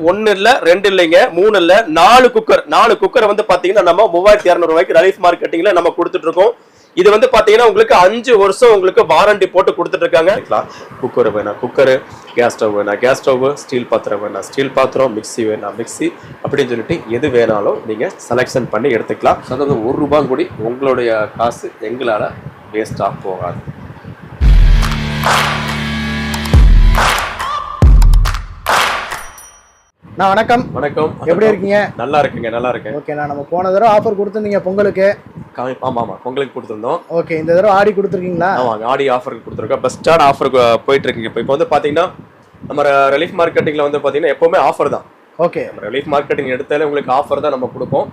ஒன்னு இல்ல, ரெண்டு இல்லைங்க, மூணு இல்ல, 4 குக்கர். 4 குக்கர் வந்து பாத்தீங்கன்னா நம்ம 3200 ரூபாய்க்கு ரிலீஃப் மார்க்கெட்டிங்ல நம்ம கொடுத்துட்டு இருக்கோம். இது வந்து பாத்தீங்கன்னா உங்களுக்கு 5 வருஷம் உங்களுக்கு வாரண்டி போட்டு கொடுத்துட்டு இருக்காங்க. குக்கர் வேணா குக்கர், கேஸ் ஸ்டவ் வேணா கேஸ் ஸ்டவ், ஸ்டீல் பாத்திரம் வேணா ஸ்டீல் பாத்திரம், மிக்சி வேணா மிக்சி அப்படின்னு சொல்லிட்டு எது வேணாலும் நீங்க செலக்ஷன் பண்ணி எடுத்துக்கலாம். அதாவது 1 ரூபாய் கூடி உங்களுடைய காசு எங்களால வேஸ்டா போகாது. வணக்கம். வணக்கம். எப்படி இருக்கீங்க? நல்லா இருக்குங்க, நல்லா இருக்கேன். ஓகே, நம்ம போன தடவை ஆஃபர் கொடுத்துருந்தீங்க பொங்கலுக்கு. ஆமா பொங்கலுக்கு கொடுத்துருந்தோம். ஓகே, இந்த தடவை ஆடி கொடுத்துருக்கீங்களா? ஆமாங்க, ஆடி ஆஃபருக்கு கொடுத்துருக்கோம். பெஸ்ட் ஸ்டார்ட் ஆஃபருக்கு போயிட்டு இருக்குங்க. இப்போ வந்து பாத்தீங்கன்னா நம்ம ரிலீஃப் மார்க்கெட்டிங்ல வந்து பாத்தீங்கன்னா எப்பவுமே ஆஃபர் தான். ஓகே, நம்ம ரிலீஃப் மார்க்கெட்டிங் எடுத்தாலே உங்களுக்கு ஆஃபர் தான் நம்ம கொடுப்போம்.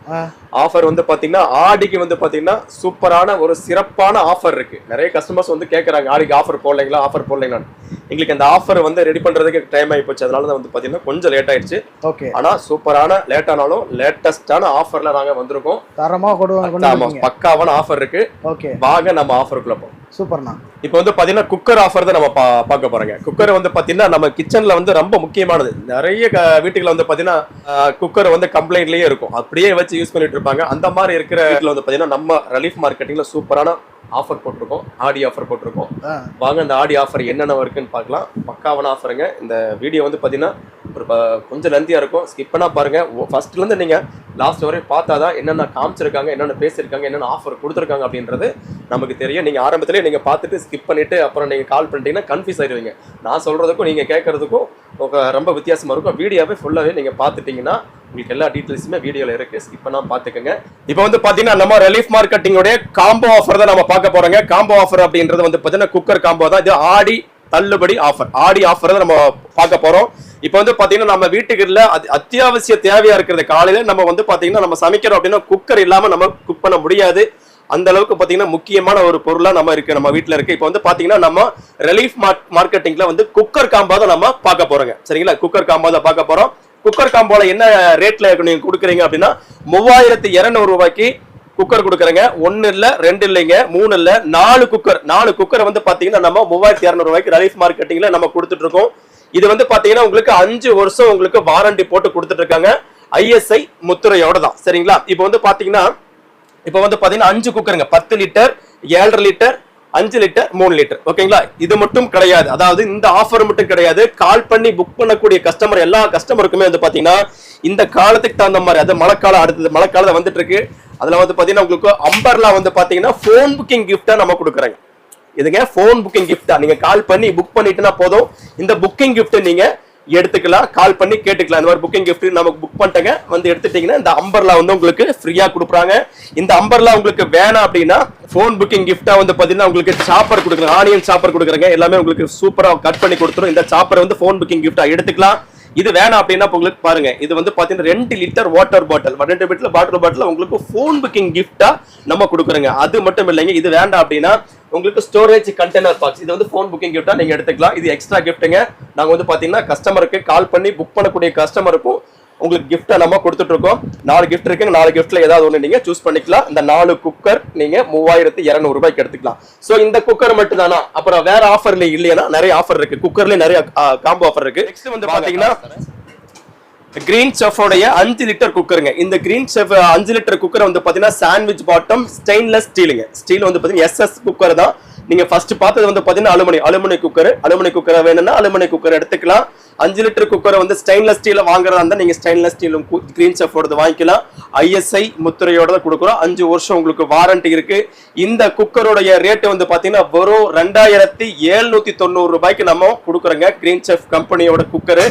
ஆஃபர் வந்து பாத்தீங்கன்னா ஆடிக்கு வந்து பாத்தீங்கன்னா சூப்பரான ஒரு சிறப்பான ஆஃபர் இருக்கு. நிறைய கஸ்டமர்ஸ் வந்து கேட்கறாங்க, ஆடிக்கு ஆஃபர் போடலைங்களா ஆஃபர் போடலைங்களான்னு. எங்களுக்கு அந்த ஆஃபர் வந்து ரெடி பண்றதுக்கு டைம் ஆகி போச்சு. அதனால தான் வந்து பாத்தீங்கன்னா கொஞ்சம் லேட் ஆயிடுச்சு. ஓகே, ஆனா சூப்பரான லேட் ஆனாலும் லேட்டஸ்டான ஆஃபர்ல நாங்க வந்திருக்கோம். தரமா கொடுவாங்க, பக்காவான ஆஃபர் இருக்கு. ஓகே, வாங்க நம்ம ஆஃபருக்குள்ள போவோம். சூப்பர்ண்ணா. இப்போ வந்து பாத்தீங்கன்னா குக்கர் ஆஃபர் தான் நம்ம பார்க்க போறோங்க. குக்கர் வந்து பாத்தீங்கன்னா நம்ம கிச்சன்ல வந்து ரொம்ப முக்கியமானது. நிறைய வீட்டுல வந்து பாத்தீங்கன்னா குக்கர் வந்து கம்ப்ளைண்ட்லயே இருக்கும், அப்படியே வச்சு யூஸ் பண்ணிட்டு இருப்பாங்க. அந்த மாதிரி இருக்கிற வீட்டுல வந்து பாத்தீங்கன்னா நம்ம ரிலீஃப் மார்க்கெட்டிங்ல சூப்பரான ஆஃபர் போட்டிருக்கோம், ஆடி ஆஃபர் போட்டிருக்கோம். வாங்க அந்த ஆடி ஆஃபர் என்னென்ன இருக்குன்னு பார்க்கலாம். பக்காவான ஆஃபருங்க. இந்த வீடியோ வந்து பாத்தீங்கன்னா ஒரு கொஞ்சம் லெந்தியா இருக்கும், ஸ்கிப் பண்ணா பாருங்க. ஃபர்ஸ்ட்ல இருந்து நீங்க லாஸ்ட் வரையும் பார்த்தாதான் என்னென்ன காமிச்சிருக்காங்க, என்னென்ன பேசியிருக்காங்க, என்னென்ன ஆஃபர் கொடுத்துருக்காங்க அப்படின்றது நமக்கு தெரியும். நீங்க ஆரம்பத்திலேயே நீங்க பார்த்துட்டு ஸ்கிப் பண்ணிட்டு அப்புறம் நீங்க கால் பண்ணிட்டீங்கன்னா கன்ஃபியூஸ் ஆயிடுவீங்க. நான் சொல்றதுக்கும் நீங்க கேட்கறதுக்கும் ரொம்ப வித்தியாசமா இருக்கும். வீடியோவே ஃபுல்லாவே நீங்க பார்த்துட்டீங்கன்னா உங்களுக்கு எல்லா டீடைல்ஸுமே வீடியோல இருக்கு, ஸ்கிப் பண்ணாம பாத்துக்கோங்க. இப்போ வந்து பாத்தீங்கன்னா நம்ம ரிலீஃப் மார்க்கெட்டிங்கோட காம்போ ஆஃபர் தான் நம்ம பார்க்க போறோங்க. காம்போ ஆஃபர் அப்படின்றது வந்து பாத்தீங்கன்னா குக்கர் காம்போ தான். இது ஆடி தள்ளுபடி ஆஃபர், ஆடி ஆஃபர் தான் நம்ம பார்க்க போறோம். இப்போ வந்து பாத்தீங்கன்னா நம்ம வீட்டுக்குள்ள அத்தியாவசிய தேவையா இருக்கிறது. காலையில நம்ம வந்து பாத்தீங்கன்னா நம்ம சமைக்கிறோம் அப்படின்னா குக்கர் இல்லாம நம்ம குக் பண்ண முடியாது. அந்த அளவுக்கு பாத்தீங்கன்னா முக்கியமான ஒரு பொருளா நம்ம இருக்கு, நம்ம வீட்டுல இருக்கு. இப்போ வந்து பாத்தீங்கன்னா நம்ம ரிலீஃப் மார்க்கெட்டிங்ல வந்து குக்கர் காம்போ தான் நம்ம பார்க்க போறோங்க. சரிங்களா, குக்கர் காம்போ தான் பார்க்க போறோம். குக்கர் காம்போல என்ன ரேட்ல நீங்க கொடுக்குறீங்க அப்படின்னா 3200 ரூபாய்க்கு குக்கர் கொடுக்குறேங்க. ஒன்னு இல்ல, ரெண்டு இல்லைங்க, மூணு இல்ல, 4 குக்கர். 4 குக்கர் வந்து பாத்தீங்கன்னா நம்ம 3200 ரூபாய்க்கு ரிலீஃப் மார்க்கெட்டிங்ல நம்ம கொடுத்துட்டு இருக்கோம். இது வந்து பாத்தீங்கன்னா உங்களுக்கு 5 வருஷம் உங்களுக்கு வாரண்டி போட்டு கொடுத்துட்டு இருக்காங்க, ISI முத்திரையோட தான். சரிங்களா, இப்போ வந்து பாத்தீங்கன்னா 5 குக்கருங்க, 10 லிட்டர், 7.5 லிட்டர், 5 லிட்டர், 3 லிட்டர். ஓகேங்களா, இது மட்டும் கிடையாது. அதாவது இந்த ஆஃபர் மட்டும் கிடையாது, கால் பண்ணி புக் பண்ணக்கூடிய கஸ்டமர் எல்லா கஸ்டமருக்குமே வந்து பாத்தீங்கன்னா இந்த காலத்துக்கு தகுந்த மாதிரி, அது மழைக்காலம், அடுத்தது மழைக்காலம் வந்துட்டு இருக்கு. அதுல வந்து பாத்தீங்கன்னா உங்களுக்கு அம்பர்லா வந்து பாத்தீங்கன்னா போன் புக்கிங் கிஃப்டா நம்ம கொடுக்குறோங்க. இதுங்க போன் புக்கிங் கிஃப்டா, நீங்க கால் பண்ணி புக் பண்ணிட்டுனா போதும், இந்த புக்கிங் கிஃப்ட் நீங்க எடுத்துக்கலாம், கால் பண்ணி கேட்டுக்கலாம். இந்த மாதிரி புக்கிங் கிஃப்ட் நமக்கு புக் பண்ணிட்டங்க வந்து எடுத்துட்டீங்கன்னா இந்த அம்பர்லா வந்து உங்களுக்கு ஃப்ரீயா கொடுக்குறாங்க. இந்த அம்பர்லா உங்களுக்கு வேணாம் அப்படின்னா போன் புக்கிங் கிஃப்டா வந்து பாத்தீங்கன்னா உங்களுக்கு சாப்பர் கொடுக்குறாங்க, ஆனியன் சாப்பர் கொடுக்குறாங்க. எல்லாமே உங்களுக்கு சூப்பரா கட் பண்ணி கொடுத்துரும். இந்த சாப்பர் வந்து போன் புக்கிங் கிஃப்டா எடுத்துக்கலாம். இது வேணாம் அப்படின்னா உங்களுக்கு பாருங்க, இது வந்து பாத்தீங்கன்னா 2 litre water bottle, 2 litre water bottle உங்களுக்கு போன் புக்கிங் கிஃப்டா நம்ம கொடுக்குறோங்க. அது மட்டும் இல்லைங்க, இது வேண்டாம் அப்படின்னா உங்களுக்கு ஸ்டோரேஜ் கண்டெய்னர் பாக்ஸ், இது வந்து போன் புக்கிங் கிஃப்டா நீங்க எடுத்துக்கலாம். இது எக்ஸ்ட்ரா கிஃப்ட்டுங்க. நாங்க வந்து பாத்தீங்கன்னா கஸ்டமருக்கு கால் பண்ணி புக் பண்ணக்கூடிய கஸ்டமருக்கும் உங்களுக்கு கிஃப்டா நம்ம கொடுத்துட்டு இருக்கோம். 4 கிஃப்ட் இருக்கு, 4 கிஃப்ட்ல ஏதாவது ஒண்ணு நீங்க சூஸ் பண்ணிக்கலாம். இந்த 4 குக்கர் நீங்க 3200 ரூபாய்க்கு எடுத்துக்கலாம். சோ இந்த குக்கர் மட்டும் தானா, அப்புறம் வேற ஆஃபர்ல இல்லையா? நிறைய ஆஃபர் இருக்கு, குக்கர்ல நிறைய காம்போ ஆஃபர் இருக்கு. நெக்ஸ்ட் வந்து பாத்தீங்கன்னா கிரீன் செஃபோடைய 5 லிட்டர் குக்கருங்க. இந்த கிரீன் செஃப் 5 லிட்டர் குக்கர் வந்து பாத்தீங்கன்னா சாண்ட்விச் பாட்டம் ஸ்டெயின்லெஸ் ஸ்டீலுங்க. ஸ்டீல் வந்து பாத்தீங்கன்னா SS குக்கர் தான். நீங்க ஃபர்ஸ்ட் பார்த்தது வந்து பாத்தீங்கன்னா அலுமினிய குக்கர் வேணும்னா அலுமினிய குக்கர் எடுத்துக்கலாம். 5 லிட்டர் குக்கரை வந்து ஸ்டெயின்லெஸ் ஸ்டீல வாங்குறதா இருந்தா நீங்க ஸ்டெயின்லெஸ் ஸ்டீலும் கிரீன் செஃபோட வாங்கிக்கலாம். ISI முத்திரையோட தான் கொடுக்குறோம். 5 வருஷம் உங்களுக்கு வாரண்டி இருக்கு. இந்த குக்கரோடைய ரேட் வந்து பாத்தீங்கன்னா வெறும் 2790 ரூபாய்க்கு நம்ம கொடுக்குறோங்க. கிரீன் செஃப் கம்பெனியோட குக்கர்.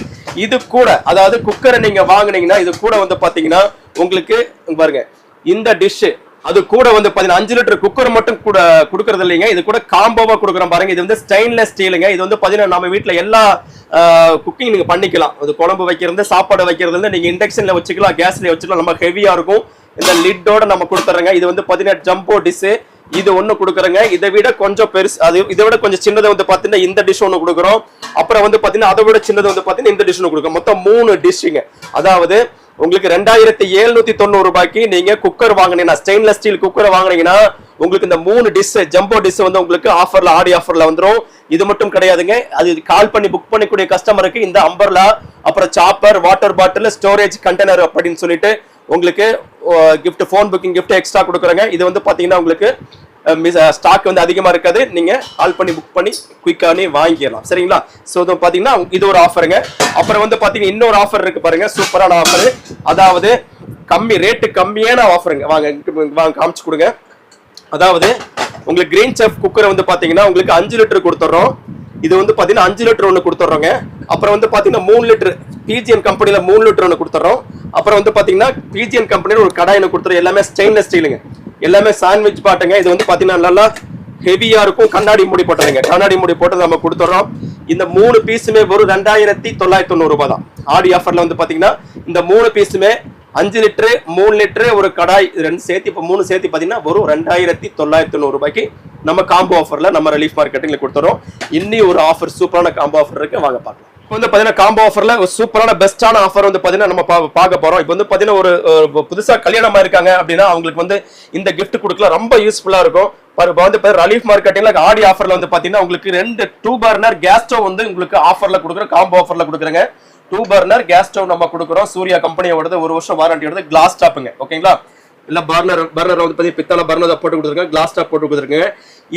இது கூட, அதாவது குக்கரை நீங்க வாங்குனீங்கன்னா இது கூட வந்து பாத்தீங்கன்னா உங்களுக்கு பாருங்க இந்த டிஷ், அது கூட வந்து 5 லிட்டர் குக்கர் மட்டும் கூட கொடுக்கறது இல்லைங்க, இது கூட காம்போவா கொடுக்குறோம் பாருங்க. இது வந்து ஸ்டெயின்லெஸ் ஸ்டீலுங்க. இது வந்து பாத்தீங்கன்னா நம்ம வீட்டுல எல்லா குக்கிங் நீங்க பண்ணிக்கலாம். அது குழம்பு வைக்கிறது, சாப்பாடு வைக்கிறது, நீங்க இண்டக்ஷன்ல வச்சுக்கலாம், கேஸ்ல வச்சுக்கலாம். நம்ம ஹெவியா இருக்கும். இந்த லிட்டோட நம்ம கொடுத்துறோங்க. இது வந்து பாத்தீங்கன்னா ஜம்போ டிஷ், இது ஒண்ணு கொடுக்குறோங்க. இதை விட கொஞ்சம் பெருசு, அது இதை விட கொஞ்சம் சின்னதை வந்து பாத்தீங்கன்னா இந்த டிஷ் ஒண்ணு கொடுக்குறோம். அப்புறம் வந்து பாத்தீங்கன்னா அதை விட சின்னது வந்து பாத்தீங்கன்னா இந்த டிஷ் ஒண்ணு கொடுக்குறோம். மொத்தம் 3 டிஷ்ஷுங்க. அதாவது உங்களுக்கு 2790 ரூபாய்க்கு நீங்க குக்கர் வாங்கினீங்கன்னா, ஸ்டெயின்லெஸ் ஸ்டீல் குக்கர் வாங்கினீங்கன்னா உங்களுக்கு இந்த 3 டிஷ் ஜம்போ டிஷ் வந்து உங்களுக்கு ஆஃபர்ல ஆடி ஆஃபர்ல வந்துரும். இது மட்டும் கிடையாதுங்க, அது கால் பண்ணி புக் பண்ணக்கூடிய கஸ்டமருக்கு இந்த அம்பர்லா, அப்புறம் chopper, water bottle, storage container அப்படின்னு சொல்லிட்டு உங்களுக்கு gift, phone booking gift extra கொடுக்குறாங்க. இது வந்து பாத்தீங்கன்னா உங்களுக்கு ஸ்டாக் வந்து அதிகமா இருக்காது, நீங்க கால் பண்ணி புக் பண்ணி குயிக்கானே வாங்கிடலாம். சரிங்களா? ஸோ இது பாத்தீங்கன்னா இது ஒரு ஆஃபருங்க. அப்புறம் வந்து பாத்தீங்கன்னா இன்னொரு ஆஃபர் இருக்கு பாருங்க, சூப்பரான ஆஃபர். அதாவது கம்மி ரேட்டு கம்மியான ஆஃபருங்க. வாங்க காமிச்சு கொடுங்க. அதாவது உங்களுக்கு கிரீன் செஃப் குக்கர் வந்து பாத்தீங்கன்னா உங்களுக்கு 5 லிட்டர் கொடுத்துறோம். இது வந்து பாத்தீங்கன்னா 5 லிட்டர் ஒன்று கொடுத்துறோங்க. அப்புறம் வந்து பாத்தீங்கன்னா 3 லிட்டர் பிஜிஎன் கம்பெனில 3 லிட்டர் ஒன்று கொடுத்துறோம். அப்புறம் வந்து பாத்தீங்கன்னா பிஜிஎன் கம்பெனில ஒரு கடாய் கொடுத்துறோம். எல்லாமே ஸ்டெயின்லெஸ் ஸ்டீலுங்க, எல்லாமே சாண்ட்விச் பாட்டுங்க. இது வந்து பாத்தீங்கன்னா நல்லா ஹெவியா இருக்கும், கண்ணாடி மூடி போட்டதுங்க. கண்ணாடி மூடி போட்டு நம்ம கொடுத்துறோம். இந்த 3 பீஸுமே வெறும் 2990 ரூபாய் தான். ஆடி ஆஃபர்ல வந்து பாத்தீங்கன்னா இந்த 3 பீஸுமே 5 லிட்டரு 3 லிட்டரு ஒரு கடாய் ரெண்டு சேர்த்து, இப்போ 3 சேர்த்து பாத்தீங்கன்னா வெறும் 2990 ரூபாய்க்கு நம்ம காம்போ ஆஃபர்ல நம்ம ரிலீஃப் மார்க்கெட்டிங்ல கொடுத்துறோம். இன்னி ஒரு ஆஃபர், சூப்பரான காம்போ ஆஃபர் இருக்கு, வாங்க பார்க்கலாம். இப்போ வந்து பாத்தீங்கன்னா காம்போ ஆஃபர்ல ஒரு சூப்பரான பெஸ்டான ஆஃபர் வந்து பாத்தீங்கன்னா நம்ம பார்க்க போறோம். இப்போ வந்து பாத்தீங்கன்னா ஒரு புதுசா கல்யாணமா இருக்காங்க அப்படின்னா அவங்களுக்கு வந்து இந்த gift கொடுக்கலாம், ரொம்ப யூஸ்ஃபுல்லா இருக்கும். வந்து ரிலீஃப் மார்க்கெட்டிங்ல ஆடி ஆஃபர்ல வந்து பாத்தீங்கன்னா உங்களுக்கு 2 2 பர்னர் கேஸ் ஸ்டவ் வந்து உங்களுக்கு ஆஃபர்ல கொடுக்குறோம், காம்போ ஆஃபர்ல கொடுக்குறேங்க. 2 பர்னர் கேஸ் ஸ்டவ் நம்ம கொடுக்குறோம். சூர்யா கம்பெனியோட 1 வருஷம் வாரண்டி எடுத்து கிளாஸ் டாப்புங்க. ஓகேங்களா? இல்ல பர்னர் வந்து பாத்தீங்கன்னா பித்தளை பர்னர் போட்டு கொடுத்துருக்காங்க, கிளாஸ் டாப் போட்டு கொடுத்துருக்காங்க.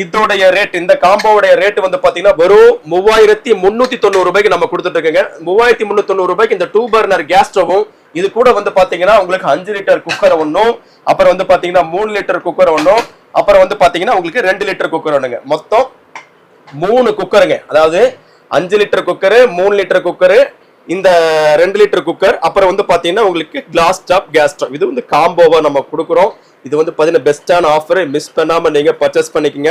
இதோடைய ரேட், இந்த காம்போவுடைய ரேட் வந்து பாத்தீங்கன்னா வெறும் 3390 ரூபாய்க்கு நம்ம கொடுத்துட்டு இருக்கோங்க. 3390 ரூபாய்க்கு இந்த 2 பர்னர் கேஸ் ஸ்டவும், இது கூட வந்து பாத்தீங்கன்னா உங்களுக்கு 5 லிட்டர் குக்கர் ஒன்னும், அப்புறம் வந்து பாத்தீங்கன்னா 3 லிட்டர் குக்கர் ஒன்னும், அப்புறம் வந்து பாத்தீங்கன்னா உங்களுக்கு 2 லிட்டர் குக்கர் ஒண்ணுங்க. மொத்தம் 3 குக்கருங்க. அதாவது 5 லிட்டர் குக்கரு, 3 லிட்டர் குக்கரு, இந்த 2 லிட்டர் குக்கர், அப்புறம் வந்து பாத்தீங்கன்னா உங்களுக்கு கிளாஸ் டாப் கேஸ் ஸ்டவ். இது வந்து காம்போவா நம்ம கொடுக்குறோம். இது வந்து பாத்தீங்கன்னா பெஸ்டான ஆஃபர், மிஸ் பண்ணாம நீங்க பர்ச்சேஸ் பண்ணிக்கங்க.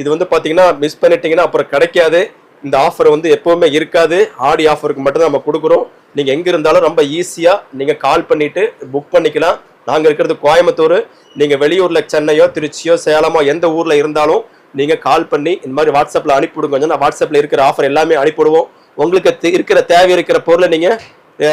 இது வந்து பாத்தீங்கன்னா மிஸ் பண்ணிட்டீங்கன்னா அப்புறம் கிடைக்காது. இந்த ஆஃபர் வந்து எப்பவுமே இருக்காது, ஆடி ஆஃபருக்கு மட்டும் தான் நம்ம கொடுக்குறோம். நீங்க எங்க இருந்தாலும் ரொம்ப ஈஸியா நீங்க கால் பண்ணிட்டு புக் பண்ணிக்கலாம். நாங்க இருக்கிறது கோயம்புத்தூர், நீங்க வெளியூர்ல சென்னையோ திருச்சியோ சேலமோ எந்த ஊர்ல இருந்தாலும் நீங்க கால் பண்ணி இந்த மாதிரி வாட்ஸ்அப்ல அனுப்பிவிடுங்க. நான் வாட்ஸ்அப்ல இருக்கிற ஆஃபர் எல்லாமே அனுப்பிவிடுவோம். உங்களுக்கு இருக்கிற தேவை இருக்கிற பொருளை நீங்க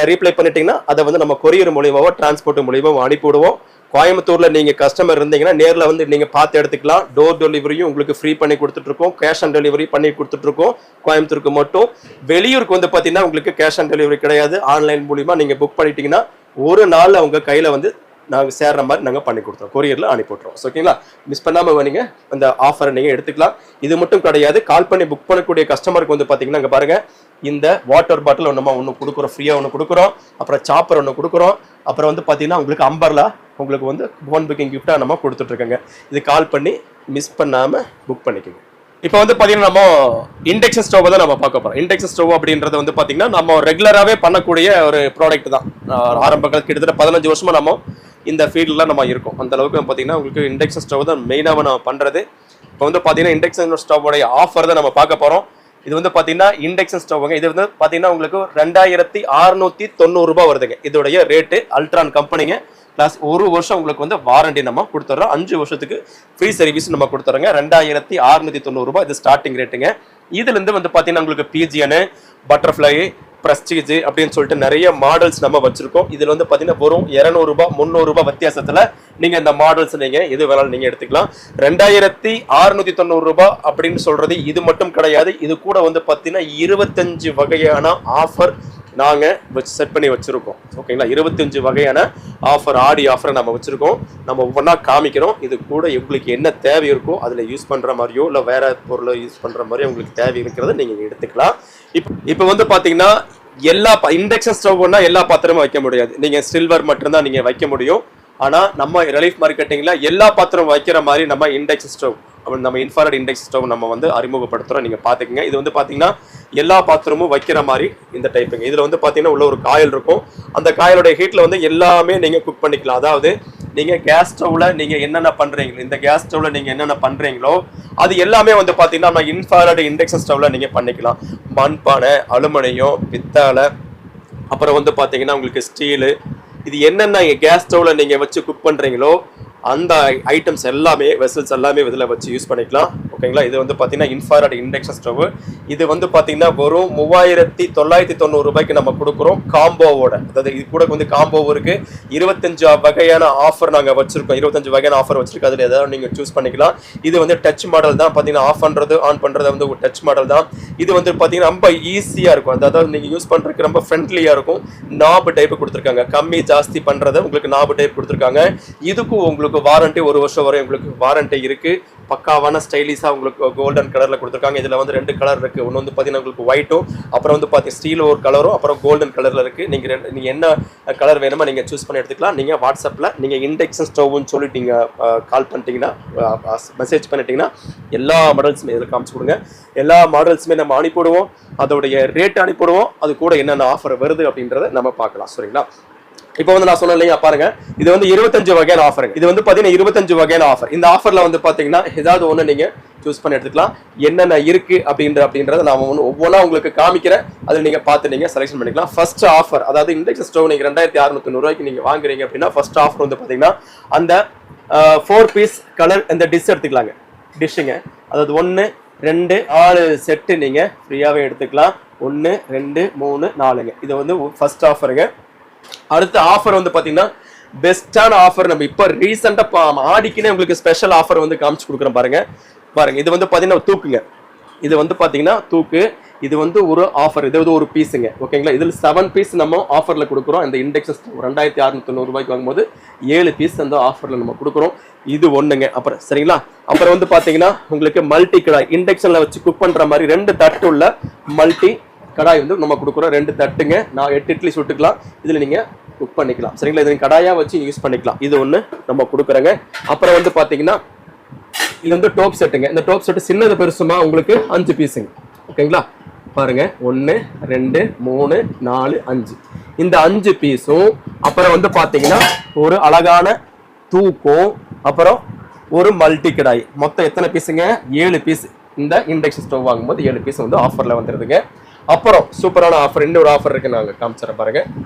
ரீப்ளை பண்ணிட்டீங்கன்னா அதை வந்து நம்ம கொரியர் மூலியமாவோ டிரான்ஸ்போர்ட் மூலியமாவோ அனுப்பிவிடுவோம். கோயம்புத்தூர்ல நீங்க கஸ்டமர் இருந்தீங்கன்னா நேர்ல வந்து நீங்க பார்த்து எடுத்துக்கலாம். டோர் டெலிவரியும் உங்களுக்கு ஃப்ரீ பண்ணி கொடுத்துட்டு இருக்கோம், கேஷ் ஆன் டெலிவரி பண்ணி கொடுத்துட்டு இருக்கோம் கோயம்புத்தூருக்கு மட்டும். வெளியூருக்கு வந்து பாத்தீங்கன்னா உங்களுக்கு கேஷ் ஆன் டெலிவரி கிடையாது. ஆன்லைன் மூலியமா நீங்க புக் பண்ணிட்டீங்கன்னா ஒரு நாள் அவங்க கையில வந்து நாங்கள் சேர்ற மாதிரி நாங்கள் பண்ணி கொடுத்துருவோம், கொரியரில் அனுப்பிவிட்றோம். ஓகேங்களா? மிஸ் பண்ணாமல் நீங்கள் அந்த ஆஃபரை நீங்கள் எடுத்துக்கலாம். இது மட்டும் கிடையாது, கால் பண்ணி புக் பண்ணக்கூடிய கஸ்டமருக்கு வந்து பார்த்தீங்கன்னா இங்கே பாருங்கள், இந்த வாட்டர் பாட்டில் ஒன்று கொடுக்குறோம், ஃப்ரீயாக ஒன்று கொடுக்குறோம். அப்புறம் சாப்பர் ஒன்று கொடுக்குறோம். அப்புறம் வந்து பார்த்தீங்கன்னா உங்களுக்கு அம்பர்லா உங்களுக்கு வந்து ஃபோன் புக்கிங் கிஃப்டாக நம்ம கொடுத்துட்ருக்கோங்க. இது கால் பண்ணி மிஸ் பண்ணாமல் புக் பண்ணிக்கோங்க. இப்போ வந்து பார்த்தீங்கன்னா நம்ம இண்டக்ஷன் ஸ்டவ் தான் நம்ம பார்க்க போகிறோம். இண்டக்ஷன் ஸ்டவ் அப்படின்றது வந்து பார்த்தீங்கன்னா நம்ம ரெகுலராகவே பண்ணக்கூடிய ஒரு ப்ராடக்ட் தான். ஆரம்பங்கள் கிட்டத்தட்ட 15 வருஷமாக நம்ம இந்த ஃபீல்டில் நம்ம இருக்கோம். அந்த அளவுக்கு பார்த்தீங்கன்னா உங்களுக்கு இண்டக்ஷன் ஸ்டவ் தான் மெயினாக நம்ம பண்ணுறது. இப்போ வந்து பார்த்தீங்கன்னா இண்டக்ஷன் ஸ்டவ்வுடைய ஆஃபர் தான் நம்ம பார்க்க போகிறோம். இது வந்து பார்த்தீங்கன்னா இண்டக்ஷன் ஸ்டவ்ங்க. இது வந்து பார்த்தீங்கன்னா உங்களுக்கு 2690 ரூபாய் வருதுங்க. இதோடைய ரேட்டு அல்ட்ரான் கம்பெனிங்க. பிளஸ் 1 வருஷம் உங்களுக்கு வந்து வாரண்டி நம்ம கொடுத்துட்றோம். 5 வருஷத்துக்கு ஃப்ரீ சர்வீஸ் நம்ம கொடுத்துறோங்க. 2690 ரூபாய் இது ஸ்டார்டிங் ரேட்டுங்க. இதுலேருந்து வந்து பார்த்தீங்கன்னா உங்களுக்கு பிஜிஎன், பட்டர்ஃப்ளை, பிரஸ்டீஜ் அப்படின்னு சொல்லிட்டு நிறைய மாடல்ஸ் நம்ம வச்சிருக்கோம். இதுல வந்து பாத்தீங்கன்னா வெறும் 200 ரூபாய் 300 ரூபாய் வித்தியாசத்துல நீங்க இந்த மாடல்ஸ் நீங்க எது வேணாலும் நீங்க எடுத்துக்கலாம். 2690 ரூபாய் அப்படின்னு சொல்றது இது மட்டும் கிடையாது. இது கூட வந்து பாத்தீங்கன்னா 25 வகையான ஆஃபர் நாங்க செட் பண்ணி வச்சிருக்கோம். ஓகேங்களா? 25 வகையான ஆஃபர், ஆடி ஆஃபரை நம்ம வச்சிருக்கோம். நம்ம ஒவ்வொன்றா காமிக்கிறோம். இது கூட உங்களுக்கு என்ன தேவை இருக்கோ அதுல யூஸ் பண்ற மாதிரியோ இல்ல வேற பொருளை யூஸ் பண்ற மாதிரியோ உங்களுக்கு தேவை இருக்கிறத நீங்க எடுத்துக்கலாம். இப்போ வந்து பாத்தீங்கன்னா எல்லா இண்டக்ஷன் ஸ்டவ்னா எல்லா பாத்திரமும் வைக்க முடியாது. நீங்க சில்வர் மட்டும்தான் நீங்க வைக்க முடியும். ஆனா நம்ம ரிலீஃப் மார்க்கெட்டிங்ல எல்லா பாத்திரம் வைக்கிற மாதிரி நம்ம இண்டக்ஷன் ஸ்டவ், நம்ம இன்ஃப்ராரெட் இண்டக்ஷன் ஸ்டவ் நம்ம வந்து அறிமுகப்படுத்துறோம். நீங்க பாத்துக்கங்க. இது வந்து பாத்தீங்கன்னா எல்லா பாத்திரமும் வைக்கிற மாதிரி இந்த டைப்புங்க. இதுல வந்து பாத்தீங்கன்னா உள்ள ஒரு காயில் இருக்கும். அந்த காயிலுடைய ஹீட்ல வந்து எல்லாமே நீங்க குக் பண்ணிக்கலாம். அதாவது நீங்க கேஸ் ஸ்டவ்ல நீங்க என்னென்ன பண்றீங்களோ, இந்த கேஸ் ஸ்டவ்ல நீங்க என்னென்ன பண்றீங்களோ அது எல்லாமே வந்து பாத்தீங்கன்னா நம்ம இன்ஃப்ராரெட் இண்டக்ஷன் ஸ்டவ்ல நீங்க பண்ணிக்கலாம். மண்பானை, அலுமினியம், பித்தளை, அப்புறம் வந்து பாத்தீங்கன்னா உங்களுக்கு ஸ்டீலு, இது என்னென்ன கேஸ் ஸ்டவ்ல நீங்க வச்சு குக் பண்றீங்களோ அந்த ஐட்டம்ஸ் எல்லாமே, வெசல்ஸ் எல்லாமே இதில் வச்சு யூஸ் பண்ணிக்கலாம். ஓகேங்களா. இது வந்து பார்த்தீங்கன்னா இன்ஃப்ராரெட் இண்டக்ஷன் ஸ்டவ். இது வந்து பார்த்தீங்கன்னா வெறும் 3990 ரூபாய்க்கு நம்ம கொடுக்குறோம் காம்போவோட. அதாவது இது கூட வந்து காம்போ இருக்கு. 25 வகையான ஆஃபர் நாங்கள் வச்சிருக்கோம். 25 வகையான ஆஃபர் வச்சிருக்கோம். அதில் ஏதாவது நீங்கள் சூஸ் பண்ணிக்கலாம். இது வந்து டச் மாடல் தான். பார்த்தீங்கன்னா ஆஃப் பண்ணுறது ஆன் பண்ணுறது வந்து ஒரு டச் மாடல் தான். இது வந்து பார்த்தீங்கன்னா ரொம்ப ஈஸியாக இருக்கும். அதாவது நீங்கள் யூஸ் பண்ணுறதுக்கு ரொம்ப ஃப்ரெண்ட்லியாக இருக்கும். நாபு டைப் கொடுத்துருக்காங்க. கம்மி ஜாஸ்தி பண்ணுறது உங்களுக்கு நாபு டைப் கொடுத்துருக்காங்க. இதுக்கும் உங்களுக்கு வாரண்டி 1 வருஷம் வரை உங்களுக்கு வாரண்டி இருக்கு. பக்காவான ஸ்டைலிஷா உங்களுக்கு கோல்டன் கலர்ல கொடுத்துருக்காங்க. இதுல வந்து 2 கலர் இருக்கு. ஒன்று வந்து பார்த்தீங்கன்னா உங்களுக்கு ஒயிட்டும், அப்புறம் வந்து பார்த்தீங்கன்னா ஸ்டீல் ஒரு கலரும், அப்புறம் கோல்டன் கலர்ல இருக்கு. நீங்க என்ன கலர் வேணுமோ நீங்க சூஸ் பண்ணி எடுத்துக்கலாம். நீங்க வாட்ஸ்அப்ல நீங்க இண்டக்ஷன் ஸ்டவ்னு சொல்லிட்டு நீங்க கால் பண்ணிட்டீங்கன்னா, மெசேஜ் பண்ணிட்டீங்கன்னா எல்லா மாடல்ஸுமே இதில் காமிச்சு கொடுங்க. எல்லா மாடல்ஸுமே நம்ம அனுப்பிவிடுவோம். அதோடைய ரேட் அனுப்பிவிடுவோம். அது கூட என்னென்ன ஆஃபர் வருது அப்படின்றத நம்ம பார்க்கலாம். சரிங்களா. இப்போ வந்து நான் சொன்னேன் இல்லையா, பாருங்க இது வந்து 25 வகையான ஆஃபர். இது வந்து பாத்தீங்கன்னா 25 வகையான ஆஃபர். இந்த ஆஃபர்ல வந்து பாத்தீங்கன்னா ஏதாவது ஒண்ணு நீங்க சூஸ் பண்ணி எடுத்துக்கலாம். என்னென்ன இருக்கு அப்படின்றத நான் ஒவ்வொன்றா உங்களுக்கு காமிக்கிறேன். அதில் நீங்க பார்த்து நீங்க செலக்ஷன் பண்ணிக்கலாம். ஃபர்ஸ்ட் ஆஃபர், அதாவது இண்டக்ஷன் ஸ்டவ் நீங்க 2690 ரூபாய்க்கு நீங்க வாங்குறீங்க அப்படின்னா ஃபர்ஸ்ட் ஆஃபர் வந்து பாத்தீங்கன்னா அந்த 4 பீஸ் கலர் இந்த டிஷ் எடுத்துக்கலாங்க. டிஷ்ஷுங்க, அதாவது 1 2 4 செட்டு நீங்க ஃப்ரீயாவே எடுத்துக்கலாம். 1 2 3 4ங்க. இது வந்து ஃபர்ஸ்ட் ஆஃபருங்க. அடுத்த ஆஃபர் வந்து பாத்தீங்கன்னா பெஸ்டான ஆஃபர். நம்ம இப்போ ரீசெண்டா ஆடிக்குனே உங்களுக்கு ஸ்பெஷல் ஆஃபர் வந்து காமிச்சு கொடுக்குறேன். பாருங்க இது வந்து பாத்தீங்கன்னா தூக்குங்க. இது வந்து பாத்தீங்கன்னா தூக்கு. இது வந்து ஒரு ஆஃபர். இது வந்து ஒரு பீஸுங்க. ஓகேங்களா. இதில் 7 பீஸ் நம்ம ஆஃபர்ல கொடுக்குறோம். இந்த இண்டக்ஷன் 2690 ரூபாய்க்கு வாங்கும்போது 7 பீஸ் அந்த ஆஃபர்ல நம்ம கொடுக்குறோம். இது ஒண்ணுங்க. அப்புறம் சரிங்களா. அப்புறம் வந்து பாத்தீங்கன்னா உங்களுக்கு மல்டி கடாய், இண்டக்ஷன்ல வச்சு குக் பண்ற மாதிரி 2 தட்டு உள்ள மல்டி கடாய் வந்து நம்ம கொடுக்குறோம். 2 தட்டுங்க. நான் 8 இட்லி சுட்டுக்கலாம். இதுல நீங்க குக் பண்ணிக்கலாம். சரிங்களா. இது கடாயா வச்சு யூஸ் பண்ணிக்கலாம். இது ஒண்ணு நம்ம கொடுக்குறோங்க. அப்புறம் வந்து பாத்தீங்கன்னா இது வந்து டோப் செட்டுங்க. இந்த டோப் செட்டு சின்னது பெருசுமா உங்களுக்கு 5 பீஸுங்க. ஓகேங்களா. பாருங்க 1 2 3 4 5 இந்த 5 பீஸும், அப்புறம் வந்து பாத்தீங்கன்னா ஒரு அழகான தூக்கும், அப்புறம் ஒரு மல்டி கடாய். மொத்தம் எத்தனை பீஸுங்க? 7 பீஸ். இந்த இண்டக்ஷன் ஸ்டவ் வாங்கும்போது 7 பீஸ் வந்து ஆஃபர்ல வந்துருதுங்க. அப்புறம் சூப்பரான ஆஃபர், இன்னொரு ஆஃபர் இருக்கு, நாங்க காமிச்சிட பாருங்க.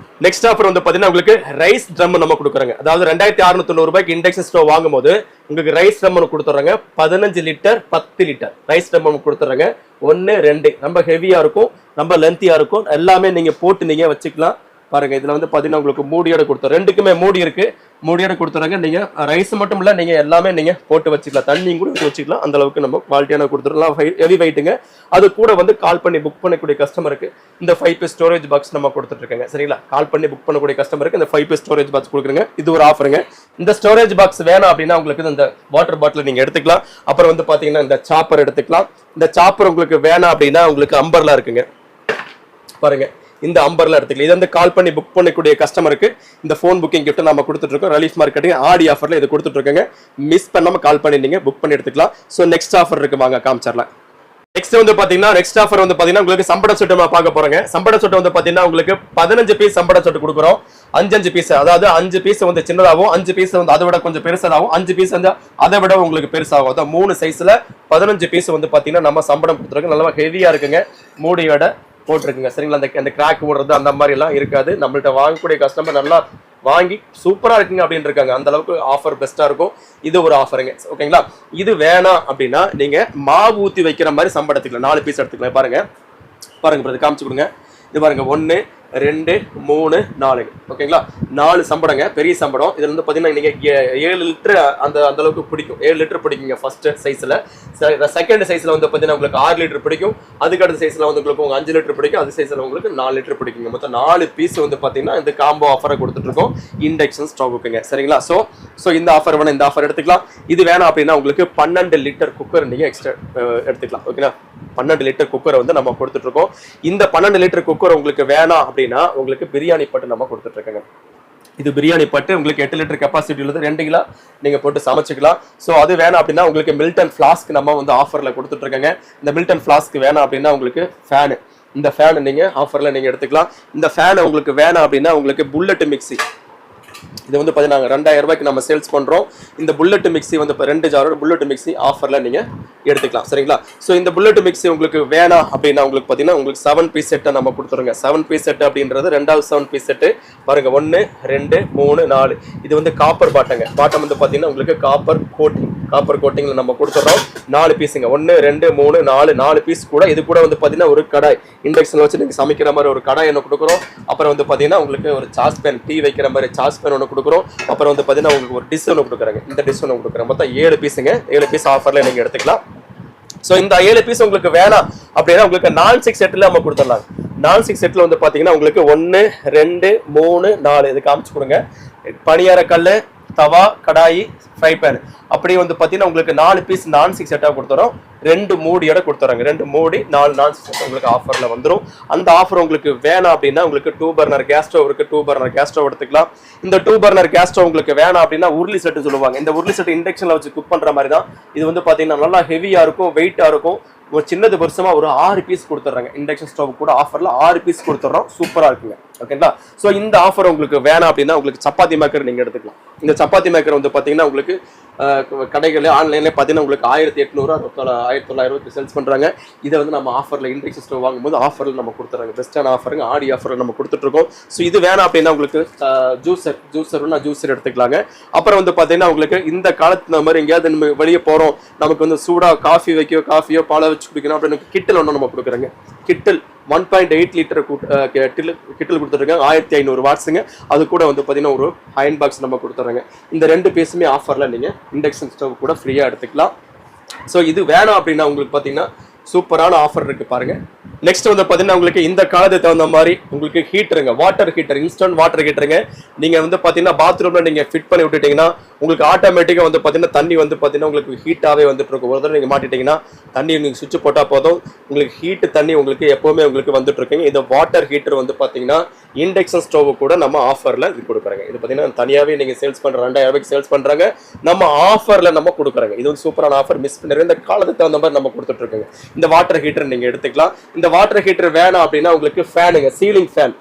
நெக்ஸ்ட் ஆஃபர் வந்து பாத்தீங்கன்னா உங்களுக்கு ரைஸ் ட்ரம் நம்ம கொடுக்குறாங்க. அதாவது 2690 ரூபாய்க்கு இண்டக்ஷன் ஸ்டவ் வாங்கும் போது உங்களுக்கு ரைஸ் ட்ரம் கொடுத்துறாங்க. 15 லிட்டர் 10 லிட்டர் ரைஸ் ட்ரம் கொடுத்துறாங்க. 1 2 ரொம்ப ஹெவியா இருக்கும், ரொம்ப லென்த்தியா இருக்கும். எல்லாமே நீங்க போட்டு நீங்க வச்சுக்கலாம். பாருங்க இதுல வந்து பாத்தீங்கன்னா உங்களுக்கு மூடியோட கொடுத்தோம். 2க்குமே மூடி இருக்கு. மூடியோட கொடுத்துறாங்க. நீங்க ரைஸ் மட்டும் இல்ல, நீங்க எல்லாமே நீங்க போட்டு வச்சுக்கலாம். தண்ணியும் கூட வச்சுக்கலாம். அந்த அளவுக்கு நம்ம குவாலிட்டியான கொடுத்துடலாம். ஹெவி வெயிட்டுங்க. அது கூட வந்து கால் பண்ணி புக் பண்ணக்கூடிய கஸ்டமருக்கு இந்த 5 பீஸ் ஸ்டோரேஜ் பாக்ஸ் நம்ம கொடுத்துட்டு இருக்கோங்க. சரிங்களா. கால் பண்ணி புக் பண்ணக்கூடிய கஸ்டமருக்கு இந்த 5 பீஸ் ஸ்டோரேஜ் பாக்ஸ் கொடுக்குறங்க. இது ஒரு ஆஃபருங்க. இந்த ஸ்டோரேஜ் பாக்ஸ் வேணும் அப்படின்னா உங்களுக்கு இந்த வாட்டர் பாட்டில் நீங்க எடுத்துக்கலாம். அப்புறம் வந்து பாத்தீங்கன்னா இந்த சாப்பர் எடுத்துக்கலாம். இந்த சாப்பர் உங்களுக்கு வேணாம் அப்படின்னா உங்களுக்கு அம்பர்லா இருக்குங்க. பாருங்க இந்த அம்பர்ல எடுத்துக்கலாம். இது வந்து கால் பண்ணி புக் பண்ணக்கூடிய கஸ்டமருக்கு இந்த ஃபோன் புக்கிங் கிஃப்ட் நம்ம கொடுத்துட்டு இருக்கோம். ரிலீஃப் மார்க்கெட்டிங் ஆடி ஆஃபர்ல இது கொடுத்துட்டு இருக்கோங்க. மிஸ் பண்ணாம கால் பண்ணி நீங்க புக் பண்ணி எடுத்துக்கலாம். ஸோ நெக்ஸ்ட் ஆஃபர் இருக்கு, வாங்க காமிச்சிடலாம். நெக்ஸ்ட் வந்து பாத்தீங்கன்னா நெக்ஸ்ட் ஆஃபர் வந்து பாத்தீங்கன்னா உங்களுக்கு சம்பட சொட்டு நம்ம பார்க்க போறோங்க. சம்பட சொட்டு வந்து பாத்தீங்கன்னா உங்களுக்கு 15 பீஸ் சம்பட சொட்டு கொடுக்குறோம். 5 பீஸ், அதாவது 5 பீஸ் வந்து சின்னதாகவும் 5 பீஸ் வந்து அதை விட கொஞ்சம் பெருசாகவும் 5 பீஸ் வந்து அதை விட உங்களுக்கு பெருசாகும். அதான் 3 சைஸ்ல 15 பீஸ் வந்து பாத்தீங்கன்னா நம்ம சம்படம் கொடுத்துருக்கோம். நல்லா ஹெவியா இருக்குங்க. மூடியோட போட்டிருக்குங்க. சரிங்களா. அந்த கிராக் போடுறது அந்த மாதிரி எல்லாம் இருக்காது. நம்மள்ட்ட வாங்கக்கூடிய கஸ்டமர் நல்லா வாங்கி சூப்பரா இருக்குங்க அப்படின்னு இருக்காங்க. அந்த அளவுக்கு ஆஃபர் பெஸ்டா இருக்கும். இது ஒரு ஆஃபருங்க. ஓகேங்களா. இது வேணாம் அப்படின்னா நீங்க மாவு ஊத்தி வைக்கிற மாதிரி சம்படம் எடுத்துக்கலாம். 4 பீஸ் எடுத்துக்கலாம். பாருங்க காமிச்சு கொடுங்க. இது பாருங்க 1 2 3 4. ஓகேங்களா. 4 சம்படங்க, பெரிய சம்படம். இதுல வந்து பாத்தீங்கன்னா நீங்க 7 லிட்டர் அந்த அளவுக்கு பிடிக்கும். 7 லிட்டர் பிடிக்குங்க ஃபர்ஸ்ட் சைஸ்ல. செகண்ட் சைஸ்ல வந்து பாத்தீங்கன்னா உங்களுக்கு 6 லிட்டர் பிடிக்கும். அதுக்கு அடுத்த சைஸ்ல வந்து உங்களுக்கு 5 லிட்டர் பிடிக்கும். அது சைஸ்ல உங்களுக்கு 4 லிட்டர் பிடிக்குங்க. மொத்தம் 4 பீஸ் வந்து பாத்தீங்கன்னா இந்த காம்போ ஆஃபரை கொடுத்துட்டு இருக்கோம் இண்டக்ஷன் ஸ்டவ்வுக்குங்க. சரிங்களா. சோ இந்த ஆஃபர் வேணும், இந்த ஆஃபர் எடுத்துக்கலாம். இது வேணாம் அப்படின்னா உங்களுக்கு 12 லிட்டர் குக்கர் நீங்க எக்ஸ்ட்ரா எடுத்துக்கலாம். ஓகேங்களா. 12 லிட்டர் குக்கரை வந்து நம்ம கொடுத்துட்டு இருக்கோம். இந்த 12 லிட்டர் குக்கர் உங்களுக்கு வேணாம் அப்படின்னா உங்களுக்கு பிரியாணி பட்டு நம்ம கொடுத்துட்டு இருக்கோங்க. இது பிரியாணி பட்டு உங்களுக்கு 8 லிட்டர் கெப்பாசிட்டி உள்ளது. 2 கிலோ நீங்க போட்டு சமைச்சுக்கலாம். ஸோ அது வேணாம் அப்படின்னா உங்களுக்கு மில்டன் ஃபிளாஸ்க் நம்ம வந்து ஆஃபர்ல கொடுத்துட்டு இருக்கோங்க. இந்த மில்டன் ஃபிளாஸ்க் வேணாம் அப்படின்னா உங்களுக்கு ஃபேனு, இந்த ஃபேன் நீங்க ஆஃபர்ல நீங்க எடுத்துக்கலாம். இந்த ஃபேன் உங்களுக்கு வேணாம் அப்படின்னா உங்களுக்கு புல்லட் மிக்சி. இது வந்து பாத்தீங்கன்னா 2000 ரூபாய்க்கு நம்ம சேல்ஸ் பண்றோம். இந்த புல்லட் மிக்சி வந்து 2 ஜாரோட புல்லட் மிக்சி ஆஃபர்ல நீங்க எடுத்துக்கலாம். சரிங்களா. சோ இந்த புல்லட் மிக்சி உங்களுக்கு வேணாம் அப்படின்னா உங்களுக்கு பாத்தீங்கன்னா உங்களுக்கு 7 பீஸ் செட்டை நம்ம கொடுத்துருங்க. 7 பீஸ் செட் அப்படின்றது 2வது 7 பீஸ் செட்டு. பாருங்க 1 2 3 4. இது வந்து காப்பர் பாட்டங்க. பாட்டம் வந்து பாத்தீங்கன்னா உங்களுக்கு காப்பர் கோட்டிங். காப்பர் கோட்டிங்ல நம்ம கொடுத்துறோம். 4 பீஸுங்க, 1 2 3 4 பீஸ் கூட. இது கூட வந்து பாத்தீங்கன்னா ஒரு கடாய், இண்டக்ஷன்ல வச்சு நீங்க சமைக்கிற மாதிரி ஒரு கடாய் ஒன்று கொடுக்குறோம். அப்புறம் வந்து பாத்தீங்கன்னா உங்களுக்கு ஒரு சாஸ் பேன், டீ வைக்கிற மாதிரி சாஸ் பேன் ஒன்று கொடுக்குறோம். அப்புறம் வந்து பாத்தீங்கன்னா உங்களுக்கு ஒரு டிஷ் ஒன்று கொடுக்குறாங்க. இந்த டிஷ் ஒன்று கொடுக்குறோம். மொத்தம் 7 பீஸுங்க. 7 பீஸ் ஆஃபர்ல நீங்க எடுத்துக்கலாம். ஸோ இந்த 7 பீஸ் உங்களுக்கு வேணாம் அப்படின்னா உங்களுக்கு நான்-ஸ்டிக் செட்டில் நம்ம கொடுத்துடலாம். நான்-ஸ்டிக் செட்டில் வந்து பார்த்தீங்கன்னா உங்களுக்கு 1 2 3 4 இது காமிச்சு கொடுங்க. பணியார கல், தவா, கடாயி, ஃப்ரை பேன் அப்படியே வந்து பார்த்தீங்கன்னா உங்களுக்கு 4 பீஸ் நான்-ஸ்டிக் செட்டாக கொடுத்துறோம். 2 மூடியோட கொடுத்துறாங்க. 2 மூடி 4 நான்-ஸ்டிக் செட் உங்களுக்கு ஆஃபரில் வந்துடும். அந்த ஆஃபர் உங்களுக்கு வேணாம் அப்படின்னா உங்களுக்கு 2 பர்னர் கேஸ் ஸ்டவ் இருக்கு. 2 பர்னர் கேஸ் ஸ்டவ் எடுத்துக்கலாம். இந்த 2 பர்னர் கேஸ் ஸ்டவ் உங்களுக்கு வேணாம் அப்படின்னா உருளி செட்டு சொல்லுவாங்க. இந்த உருளி செட்டு இண்டக்ஷன்ல வச்சு குக் பண்ற மாதிரி தான். இது வந்து பார்த்தீங்கன்னா நல்லா ஹெவியா இருக்கும், வெயிட்டா இருக்கும். ஒரு சின்னது பெருசுமா ஒரு 6 பீஸ் கொடுத்துட்றாங்க. இண்டக்ஷன் ஸ்டவ் கூட ஆஃபர்ல 6 பீஸ் கொடுத்துட்றோம். சூப்பரா இருக்குங்க. ஓகேங்களா? ஸோ இந்த ஆஃபர் உங்களுக்கு வேணாம் அப்படின்னா உங்களுக்கு சப்பாத்தி மேக்கர் நீங்க எடுத்துக்கலாம். இந்த சப்பாத்தி மேக்கர் வந்து பார்த்தீங்கன்னா உங்களுக்கு கடைகளில் ஆன்லைன்லேயே பார்த்தீங்கன்னா உங்களுக்கு 1800 1920 சேல்ஸ் பண்ணுறாங்க. இதை வந்து நம்ம ஆஃபரில் இண்டக்ஷன் ஸ்டவ் வாங்கும்போது ஆஃபரில் நம்ம கொடுத்துறாங்க. பெஸ்ட்டான ஆஃபருங்க, ஆடி ஆஃபரில் நம்ம கொடுத்துட்ருக்கோம். ஸோ இது வேணாம் அப்படின்னா உங்களுக்கு ஜூஸர் எடுத்துக்கலாங்க. அப்புறம் வந்து பார்த்தீங்கன்னா உங்களுக்கு இந்த காலத்து இந்த மாதிரி எங்கேயாவது நம்ம வெளியே போகிறோம், நமக்கு வந்து சூடாக காஃபியோ பாலை வச்சு குடிக்கணும் அப்படின்னு கிட்டில் ஒன்று நம்ம கொடுக்குறோங்க. கிட்டில் 1.8 லிட்டர் கிட்டில் கொடுத்துருக்காங்க. 1500 வாட்ஸுங்க. அது கூட வந்து பார்த்தீங்கன்னா ஒரு அயன் பாக்ஸ் நம்ம கொடுத்துறாங்க. இந்த 2 பீஸுமே ஆஃபரில் நீங்கள் இண்டக்ஷன் ஸ்டவ் கூட ஃப்ரீயாக எடுத்துக்கலாம். ஸோ இது வேணாம் அப்படின்னா உங்களுக்கு பார்த்தீங்கன்னா சூப்பரான ஆஃபர் இருக்கு பாருங்க. நெக்ஸ்ட் வந்து பார்த்தீங்கன்னா உங்களுக்கு இந்த காலத்துக்கு தகுந்த மாதிரி உங்களுக்கு ஹீட்டருங்க, வாட்டர் ஹீட்டர், இன்ஸ்டன்ட் வாட்டர் ஹீட்டருங்க. நீங்கள் வந்து பார்த்தீங்கன்னா பாத்ரூமில் நீங்கள் ஃபிட் பண்ணி விட்டுட்டீங்கன்னா உங்களுக்கு ஆட்டோமேட்டிக்காக வந்து பார்த்தீங்கன்னா தண்ணி வந்து பார்த்தீங்கன்னா உங்களுக்கு ஹீட்டாகவே வந்துட்டு இருக்கும். ஒரு தடவை நீங்கள் மாட்டிட்டீங்கன்னா தண்ணி நீங்கள் சுவிட்ச் போட்டால் போதும், உங்களுக்கு ஹீட்டு தண்ணி உங்களுக்கு எப்போவுமே உங்களுக்கு வந்துட்டு இருக்குங்க. இந்த வாட்டர் ஹீட்டர் வந்து பார்த்தீங்கன்னா இண்டக்ஷன் ஸ்டவ் கூட நம்ம ஆஃபரில் இது கொடுக்குறாங்க. இது பார்த்தீங்கன்னா தனியாகவே நீங்கள் சேல்ஸ் பண்ணுற 2000 ரூபாய்க்கு சேல்ஸ் பண்ணுறாங்க. நம்ம ஆஃபரில் நம்ம கொடுக்குறாங்க. இது ஒரு சூப்பரான ஆஃபர், மிஸ் பண்ணிடுங்க. இந்த காலத்துக்கு தகுந்த மாதிரி நம்ம கொடுத்துட்ருக்கோங்க. இந்த வாட்டர் ஹீட்டர் நீங்கள் எடுத்துக்கலாம். இந்த வாட்டர் ஹீட்டர் வேணாம் அப்படின்னா உங்களுக்கு ஃபேனுங்க, சீலிங் ஃபேன்,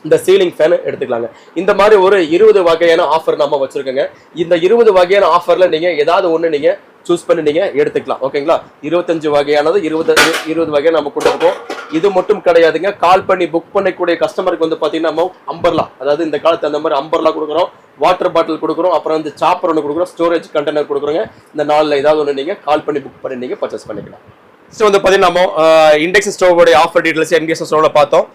இந்த சீலிங் ஃபேன் எடுத்துக்கலாங்க. இந்த மாதிரி ஒரு 20 வகையான ஆஃபர் நம்ம வச்சிருக்கோங்க. இந்த 20 வகையான ஆஃபர்ல நீங்க ஏதாவது ஒண்ணு நீங்க சூஸ் பண்ணி நீங்க எடுத்துக்கலாம். ஓகேங்களா? 25 வகையானது 20 வகையை நம்ம கொடுத்துருக்கோம். இது மட்டும் கிடையாதுங்க. கால் பண்ணி புக் பண்ணக்கூடிய கஸ்டமருக்கு வந்து பாத்தீங்கன்னா நம்ம அம்பர்லா, அதாவது இந்த காலத்து அந்த மாதிரி அம்பர்லா கொடுக்குறோம், வாட்டர் பாட்டில் கொடுக்குறோம், அப்புறம் வந்து சாப்பர் ஒன்று கொடுக்குறோம், ஸ்டோரேஜ் கண்டெய்னர் கொடுக்குறோங்க. இந்த 4ல ஏதாவது ஒன்று நீங்க கால் பண்ணி புக் பண்ணி நீங்க பர்ச்சேஸ் பண்ணிக்கலாம். ஸோ வந்து பார்த்தீங்கன்னா நம்ம இண்டக்ஷன் ஸ்டவோடைய ஆஃபர் டீட்டெயில்ஸ் இண்டக்ஷன் ஸ்டவ்வில் பார்த்தோம்.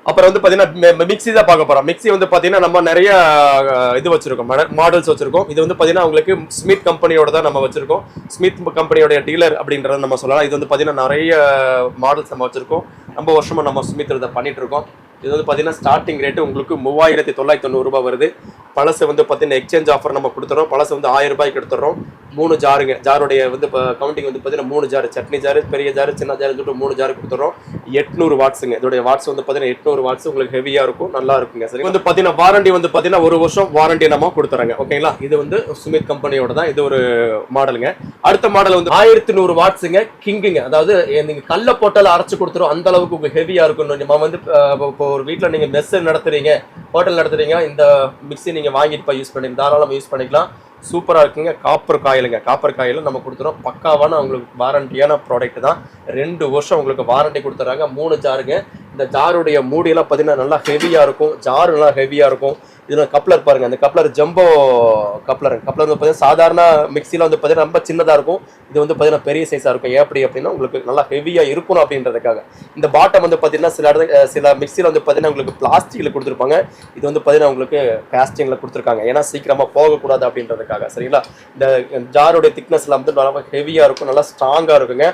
அப்புறம் வந்து பார்த்தீங்கன்னா மிக்ஸி தான் பார்க்க போகிறோம். மிக்ஸி வந்து பார்த்தீங்கன்னா நம்ம நிறைய இது வச்சிருக்கோம், மாடல்ஸ் வச்சிருக்கோம். இது வந்து பார்த்தீங்கன்னா உங்களுக்கு ஸ்மித் கம்பெனியோட தான் நம்ம வச்சிருக்கோம். ஸ்மித் கம்பெனியோட டீலர் அப்படின்றத நம்ம சொல்லலாம். இது வந்து பார்த்தீங்கன்னா நிறைய மாடல்ஸ் நம்ம வச்சிருக்கோம். ரொம்ப வருஷமா நம்ம ஸ்மித் இதை பண்ணிட்டு இருக்கோம். இது வந்து பார்த்தீங்கன்னா ஸ்டார்டிங் ரேட்டு உங்களுக்கு 3990 ரூபாய் வருது. பழசு வந்து பார்த்தீங்கன்னா எக்ஸ்சேஞ்ச் ஆஃபர் நம்ம கொடுத்துறோம். பழசு வந்து 1000 ரூபாய்க்கு எடுத்துறோம். 3 ஜாருங்க. ஜாருடைய வந்து கவுண்டிங் வந்து பார்த்தீங்கன்னா 3 ஜாரு, சட்னி ஜாரு, பெரிய ஜாரு, சின்ன ஜாரு சொல்லிட்டு 3 ஜாரு கொடுத்துறோம். 800 வாட்ஸுங்க. இதோடைய வாட்ஸ் வந்து பார்த்தீங்கன்னா 800 வாட்ஸ். உங்களுக்கு ஹெவியா இருக்கும், நல்லா இருக்குங்க. சரி, வந்து பார்த்தீங்கன்னா வாரண்டி வந்து பார்த்தீங்கன்னா 1 வருஷம் வாரண்டி நம்ம கொடுத்துறாங்க. ஓகேங்களா? இது வந்து சுமித் கம்பெனியோட தான். இது ஒரு மாடலுங்க. அடுத்த மாடல் வந்து 1100 வாட்ஸுங்க, கிங்குங்க. அதாவது நீங்க கல்ல போட்டால அரைச்சு கொடுத்துரும், அந்த அளவுக்கு உங்களுக்கு ஹெவியா இருக்கும். நம்ம வந்து இப்போ ஒரு வீட்டில் நீங்க மெஸ் நடத்துறீங்க, ஹோட்டல் நடத்துறீங்க, இந்த மிக்ஸி நீங்க வாங்கிட்டு யூஸ் பண்ணி தாராளமாக யூஸ் பண்ணிக்கலாம். சூப்பராக இருக்குங்க. காப்பர் காயிலுங்க. காப்பர் காயில் நம்ம கொடுத்துறோம். பக்காவான உங்களுக்கு வாரண்டியான ப்ராடக்ட் தான். 2 வருஷம் உங்களுக்கு வாரண்டி கொடுத்துறாங்க. 3 ஜாருங்க. இந்த ஜாருடைய மூடியெல்லாம் பார்த்தீங்கன்னா நல்லா ஹெவியாக இருக்கும். ஜாரு நல்லா ஹெவியாக இருக்கும். இதில் கப்ளர் பாருங்க. அந்த கப்ளர் ஜம்போ கப்ளர் வந்து பார்த்தீங்கன்னா சாதாரண மிக்சியில் வந்து பார்த்தீங்கன்னா ரொம்ப சின்னதாக இருக்கும். இது வந்து பார்த்தீங்கன்னா பெரிய சைஸாக இருக்கும். எப்படி அப்படின்னா உங்களுக்கு நல்லா ஹெவியாக இருக்கணும் அப்படின்றதுக்காக. இந்த பாட்டம் வந்து பார்த்தீங்கன்னா சில மிக்சியில் வந்து பார்த்தீங்கன்னா உங்களுக்கு பிளாஸ்டிக்கில் கொடுத்துருப்பாங்க. இது வந்து பார்த்தீங்கன்னா உங்களுக்கு காஸ்டிங்கில் கொடுத்துருக்காங்க. ஏன்னா சீக்கிரமாக போகக்கூடாது அப்படின்றதுக்காக. சரிங்களா? இந்த ஜாருடைய திக்னஸ்ல வந்து நல்லா ஹெவியாக இருக்கும், நல்லா ஸ்ட்ராங்காக இருக்குங்க.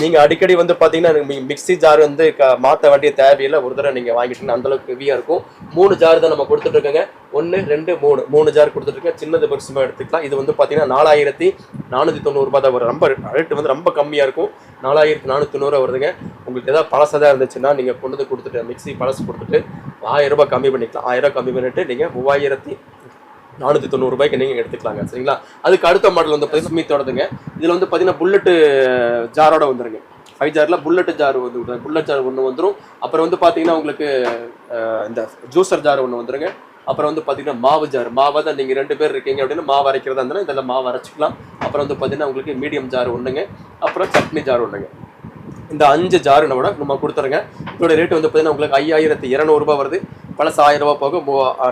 நீங்கள் அடிக்கடி வந்து பார்த்தீங்கன்னா மிக்சி ஜார் வந்து மாற்ற வேண்டிய தேவையில்லை. ஒரு தடவை நீங்கள் வாங்கிட்டீங்கன்னா அந்தளவுக்கு ஹெவியாக இருக்கும். 3 ஜார் தான் நம்ம கொடுத்துட்ருக்கோங்க. 1 2 3 ஜார் கொடுத்துட்ருக்கேன். சின்னது பெருசுமா எடுத்துக்கலாம். இது வந்து பார்த்தீங்கன்னா 4490 ரூபாய் தான் வரும். ரொம்ப ரேட்டு வந்து ரொம்ப கம்மியாக இருக்கும். 4490 வருதுங்க. உங்களுக்கு ஏதாவது பழசதாக இருந்துச்சுன்னா நீங்கள் கொண்டு வந்து கொடுத்துட்டு மிக்ஸி பழசு கொடுத்துட்டு 1000 ரூபாய் கம்மி பண்ணிக்கலாம். 1000 ரூபாய் கம்மி பண்ணிட்டு நீங்கள் 3490 ரூபாய்க்கு நீங்கள் எடுத்துக்கலாங்க. சரிங்களா? அதுக்கு அடுத்த மாடல் வந்து ஸ்மித்தோடதுங்க. இதில் வந்து பார்த்தீங்கன்னா புல்லட்டு ஜாரோட வந்துருங்க. 5 ஜாரில் புல்லட்டு ஜார் வந்து புல்லட் ஜார் ஒன்று வந்துடும். அப்புறம் வந்து பார்த்தீங்கன்னா உங்களுக்கு இந்த ஜூஸர் ஜார் ஒன்று வந்துருங்க. அப்புறம் வந்து பார்த்தீங்கன்னா மாவு ஜார். மாவை தான் நீங்கள் 2 பேர் இருக்கீங்க அப்படின்னா மாவு அரைக்கிறதா இருந்தாலும் இதில் மாவு அரைச்சிக்கலாம். அப்புறம் வந்து பார்த்தீங்கன்னா உங்களுக்கு மீடியம் ஜார் ஒன்றுங்க. அப்புறம் சட்னி ஜார் ஒன்றுங்க. இந்த 5 ஜாரு நம்ம கொடுத்துருங்க. இதோட ரேட்டு வந்து பார்த்தீங்கன்னா உங்களுக்கு 5200 ரூபாய் வருது. பழசு 1000 ரூபாய் போக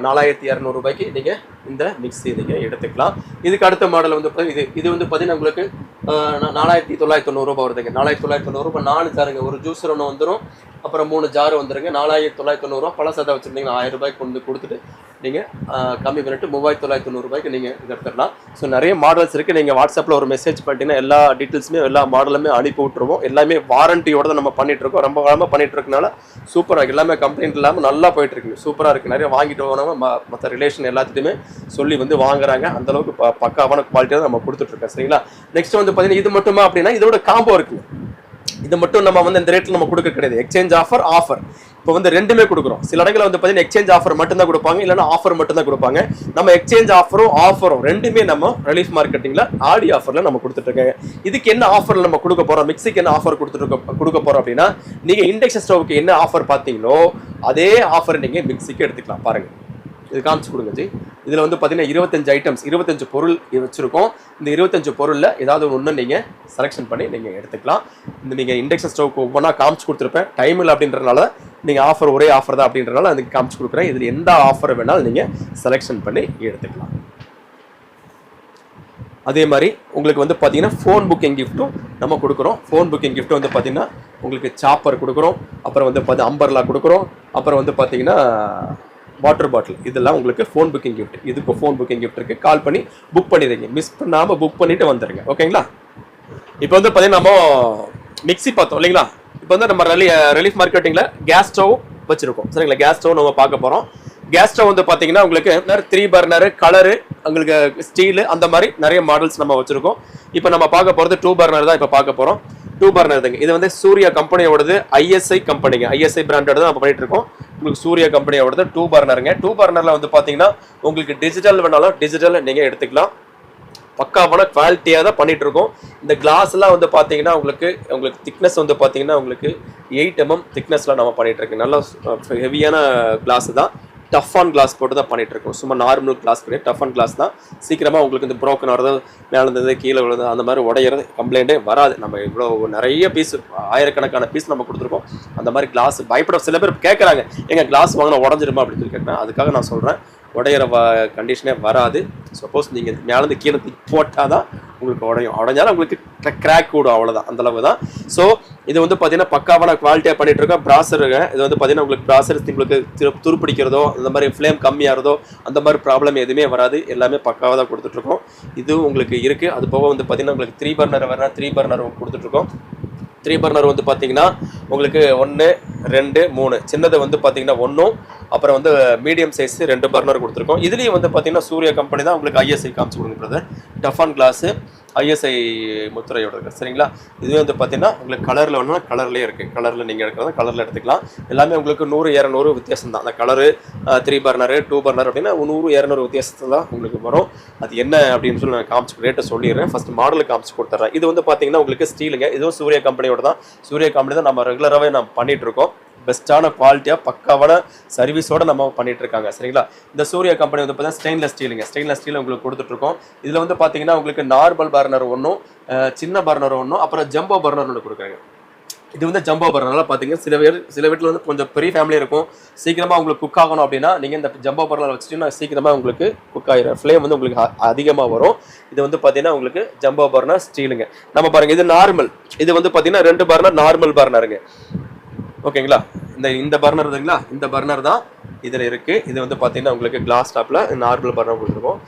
4200 ரூபாய்க்கு நீங்கள் இந்த மிக்ஸி நீங்கள் எடுத்துக்கலாம். இதுக்கு அடுத்த மாடல் வந்து இது வந்து பார்த்தீங்கன்னா உங்களுக்கு 4990 ரூபாய் வருதுங்க. 4990 ரூபாய் 4 ஜாருங்க. ஒரு ஜூஸர் ஒன்று வந்துடும், அப்புறம் 3 ஜார் வந்துருங்க. 4990 ரூபா. பழசதை வச்சுருந்தீங்கன்னா 1000 ரூபாய்க்கு கொண்டு கொடுத்துட்டு நீங்கள் கம்மி பண்ணிட்டு 3990 ரூபாய்க்கு நீங்கள் இது எடுத்துடலாம். ஸோ நிறைய மாடல்ஸ் இருக்குது. நீங்கள் வாட்ஸ்அப்பில் ஒரு மெசேஜ் பண்ணிட்டீங்கன்னா எல்லா டீட்டெயில்ஸுமே எல்லா மாடலுமே அனுப்பி விட்டுருவோம். எல்லாமே வாரண்டியோட தான் நம்ம பண்ணிகிட்ருக்கோம். ரொம்ப காலமாக பண்ணிகிட்ருக்கனால சூப்பராக எல்லாமே கம்ப்ளைண்ட் இல்லாமல் நல்லா போயிட்டுருக்கு. சூப்பராக இருக்குது. நிறைய வாங்கிட்டு போனவங்க மற்ற ரிலேஷன் எல்லாத்துட்டையுமே சொல்லி வந்து வாங்குறாங்க. அந்தளவுக்கு பக்காவான குவாலிட்டியாக நம்ம கொடுத்துட்ருக்கோம். சரிங்களா? நெக்ஸ்ட் வந்து பார்த்தீங்கன்னா இது மட்டுமா அப்படின்னா இதோட காம்போ இருக்குங்க. இது மட்டும் நம்ம வந்து இந்த ரேட்டில் நம்ம கொடுக்க கிடையாது. எக்ஸ்சேஞ்ச் ஆஃபர் இப்போ வந்து ரெண்டுமே கொடுக்குறோம். சில இடங்களில் வந்து பார்த்தீங்கன்னா எக்ஸ்சேஞ்ச் ஆஃபர் மட்டும்தான் கொடுப்பாங்க, இல்லைன்னா ஆஃபர் மட்டும்தான் கொடுப்பாங்க. நம்ம எக்ஸ்சேஞ்ச் ஆஃபரும் ரெண்டுமே நம்ம ரிலீஃப் மார்க்கெட்டிங்கில் ஆடி ஆஃபரில் நம்ம கொடுத்துட்ருக்கோங்க. இதுக்கு என்ன ஆஃபரில் நம்ம கொடுக்க போகிறோம், மிக்ஸிக்கு என்ன ஆஃபர் கொடுக்க போகிறோம் அப்படின்னா, நீங்கள் இண்டக்ஷன் ஸ்டவ்வுக்கு என்ன ஆஃபர் பார்த்தீங்களோ அதே ஆஃபர் நீங்கள் மிக்ஸிக்கு எடுத்துக்கலாம். பாருங்கள், இது காமிச்சு கொடுங்க ஜி. இதில் வந்து பார்த்தீங்கன்னா 25 ஐட்டம்ஸ், 25 பொருள் வச்சுருக்கோம். இந்த 25 பொருளில் ஏதாவது ஒன்று நீங்கள் செலெக்ஷன் பண்ணி நீங்கள் எடுத்துக்கலாம். இந்த நீங்கள் இண்டக்ஷன் ஸ்டவ்க்கு ஒவ்வொன்றா காமிச்சு கொடுத்துருப்பேன். டைம் இல்லை அப்படின்றனால நீங்கள் ஒரே ஆஃபர் தான் அப்படின்றனால அதுக்கு காமிச்சு கொடுக்குறேன். இதில் எந்த ஆஃபர் வேணாலும் நீங்கள் செலெக்ஷன் பண்ணி எடுத்துக்கலாம். அதே மாதிரி உங்களுக்கு வந்து பார்த்தீங்கன்னா ஃபோன் புக்கிங் கிஃப்ட்டும் நம்ம கொடுக்குறோம். ஃபோன் புக்கிங் கிஃப்ட் வந்து பார்த்தீங்கன்னா உங்களுக்கு சாப்பர் கொடுக்குறோம், அப்புறம் வந்து அம்பர்லா கொடுக்குறோம், அப்புறம் வந்து பார்த்தீங்கன்னா வாட்டர் பாட்டில். இதெல்லாம் உங்களுக்கு ஃபோன் புக்கிங் கிஃப்ட். இதுக்கு ஃபோன் புக்கிங் கிஃப்ட் இருக்குது. கால் பண்ணி புக் பண்ணிடுங்க. மிஸ் பண்ணாமல் புக் பண்ணிவிட்டு வந்துடுங்க. ஓகேங்களா? இப்போ வந்து பார்த்தீங்கன்னா நம்ம மிக்ஸி பார்த்தோம் இல்லைங்களா? இப்போ வந்து நம்ம ரிலீஃப் மார்க்கெட்டிங்கில் கேஸ் ஸ்டவ் வச்சுருக்கோம். சரிங்களா? கேஸ் ஸ்டவ் நம்ம பார்க்க போகிறோம். கேஸ் ஸ்டவ் வந்து பார்த்தீங்கன்னா உங்களுக்கு 3 பர்னர், கலரு, உங்களுக்கு ஸ்டீலு, அந்த மாதிரி நிறைய மாடல்ஸ் நம்ம வச்சுருக்கோம். இப்போ நம்ம பார்க்க போகிறது 2 பர்னர் தான் இப்போ பார்க்க போகிறோம். 2 பர்னர் தாங்க. இது வந்து சூர்யா கம்பெனியோடது, ஐஎஸ்ஐ கம்பெனிங்க. ஐஎஸ்ஐ பிராண்டட் தான் நம்ம பண்ணிட்டு இருக்கோம். உங்களுக்கு சூர்யா கம்பெனியோடது 2 பர்னருங்க. 2 பர்னரில் வந்து பார்த்தீங்கன்னா உங்களுக்கு டிஜிட்டல் வேணாலும் டிஜிட்டல் நீங்கள் எடுத்துக்கலாம். பக்காவான குவாலிட்டியாக தான் பண்ணிட்டு இருக்கோம். இந்த கிளாஸ்லாம் வந்து பார்த்தீங்கன்னா உங்களுக்கு திக்னஸ் வந்து பார்த்தீங்கன்னா உங்களுக்கு 8 mm திக்னஸ்லாம் நம்ம பண்ணிட்டு இருக்கோம். நல்லா ஹெவியான கிளாஸ் தான். டஃப் ஆன் கிளாஸ் போட்டு தான் பண்ணிட்டு இருக்கோம். சும்மா நார்மல் கிளாஸ் கிடையாது, டஃப் ஆன் கிளாஸ் தான். சீக்கிரமாக உங்களுக்கு இந்த ப்ரோக்கன் வரது, மேலே இருந்தது கீழே விழுது, அந்த மாதிரி உடையிறது கம்ப்ளைண்ட்டே வராது. நம்ம இவ்வளோ நிறைய பீஸ், ஆயிரக்கணக்கான பீஸ் நம்ம கொடுத்துருக்கோம். அந்த மாதிரி கிளாஸ் பயப்பட சில பேர் கேட்குறாங்க, எங்கள் கிளாஸ் வாங்கினா உடஞ்சிருமா அப்படின்னு சொல்லி கேட்குறேன். அதுக்காக நான் சொல்கிறேன், உடையிற கண்டிஷனே வராது. சப்போஸ் நீங்கள் மேலேருந்து கீழே போட்டால் தான் உங்களுக்கு உடைஞ்சாலும் உங்களுக்கு கிராக் கூடும், அவ்வளோதான், அந்தளவு தான். ஸோ இது வந்து பார்த்தீங்கன்னா பக்காவான குவாலிட்டியாக பண்ணிட்டு இருக்கோம். ப்ராசருங்க, இது வந்து பார்த்தீங்கன்னா உங்களுக்கு ப்ராசர் உங்களுக்கு துருப்பிடிக்கிறதோ, அந்த மாதிரி ஃப்ளேம் கம்மியாகிறதோ, அந்த மாதிரி ப்ராப்ளம் எதுவுமே வராது. எல்லாமே பக்காவாக தான் கொடுத்துட்ருக்கோம். இதுவும் உங்களுக்கு இருக்குது. அது போக வந்து பார்த்தீங்கன்னா உங்களுக்கு 3 பர்னர் வரனா 3 பர்னர் கொடுத்துட்ருக்கோம். 3 பர்னர் வந்து பார்த்தீங்கன்னா உங்களுக்கு 1, 2, 3, சின்னது வந்து பார்த்தீங்கன்னா 1, அப்புறம் வந்து மீடியம் சைஸ் 2 பர்னர் கொடுத்துருக்கோம். இதுலேயும் வந்து பார்த்தீங்கன்னா சூர்யா கம்பெனி தான் உங்களுக்கு ஐஎஸ்ஐ காமிச்சு கொடுக்குறது. டஃப் ஆன் கிளாஸு, ஐஎஸ்ஐ முத்திரையோட இருக்குது. சரிங்களா? இதுவே வந்து பார்த்தீங்கன்னா உங்களுக்கு கலரில் வேணும்னா கலர்லேயே இருக்குது. கலரில் நீங்கள் எடுக்கிறதா கலரில் எடுத்துக்கலாம். எல்லாமே உங்களுக்கு 100, 200 வித்தியாசம் தான். அந்த கலரு 3 பர்னர், 2 பர்னர் அப்படின்னா 100, 200 வித்தியாசத்தில் தான் உங்களுக்கு வரும். அது என்ன அப்படின்னு சொல்லி நான் காமிச்சு ரேட்டை சொல்லிடுறேன். ஃபஸ்ட்டு மாடலுக்கு காமிச்சு கொடுத்துட்றேன். இது வந்து பார்த்தீங்கன்னா உங்களுக்கு ஸ்டீலுங்க. இதுவும் சூர்யா கம்பெனியோட தான். சூர்யா கம்பெனி தான் நம்ம ரெகுலராகவே நம்ம பண்ணிகிட்டு இருக்கோம். பெஸ்ட்டான குவாலிட்டியாக பக்காவான சர்வீஸோடு நம்ம பண்ணிட்டு இருக்காங்க. சரிங்களா? இந்த சூர்யா கம்பெனி வந்து பார்த்தீங்கன்னா ஸ்டெயின்லெஸ் ஸ்டீலுங்க. ஸ்டெயின்லெஸ் ஸ்டீல் உங்களுக்கு கொடுத்துட்ருக்கோம். இதில் வந்து பார்த்தீங்கன்னா உங்களுக்கு நார்மல் பர்னர் ஒன்றும், சின்ன பர்னர் ஒன்றும், அப்புறம் ஜம்போ பர்னர் ஒன்று கொடுக்குறாங்க. இது வந்து ஜம்போ பர்னர்னால பார்த்தீங்கன்னா சில வீட்டில் வந்து கொஞ்சம் பெரிய ஃபேமிலி இருக்கும். சீக்கிரமாக உங்களுக்கு குக் ஆகணும் அப்படின்னா நீங்கள் இந்த ஜம்போ பர்னர் வச்சுட்டீங்கன்னா சீக்கிரமாக உங்களுக்கு குக் ஆகிடும். ஃப்ளேம் வந்து உங்களுக்கு அதிகமாக வரும். இது வந்து பார்த்தீங்கன்னா உங்களுக்கு ஜம்போ பர்னர் ஸ்டீலுங்க. நம்ம பாருங்கள், இது நார்மல். இது வந்து பார்த்தீங்கன்னா 2 பர்னர் நார்மல் பர்னருங்க. ஓகேங்களா? இந்த பர்னர் இருக்குங்களா, இந்த பர்னர் தான் இதில் இருக்குது. இது வந்து பார்த்தீங்கன்னா உங்களுக்கு கிளாஸ் டாப்பில் நார்மல் பர்னர் கொடுத்துருக்கோம்.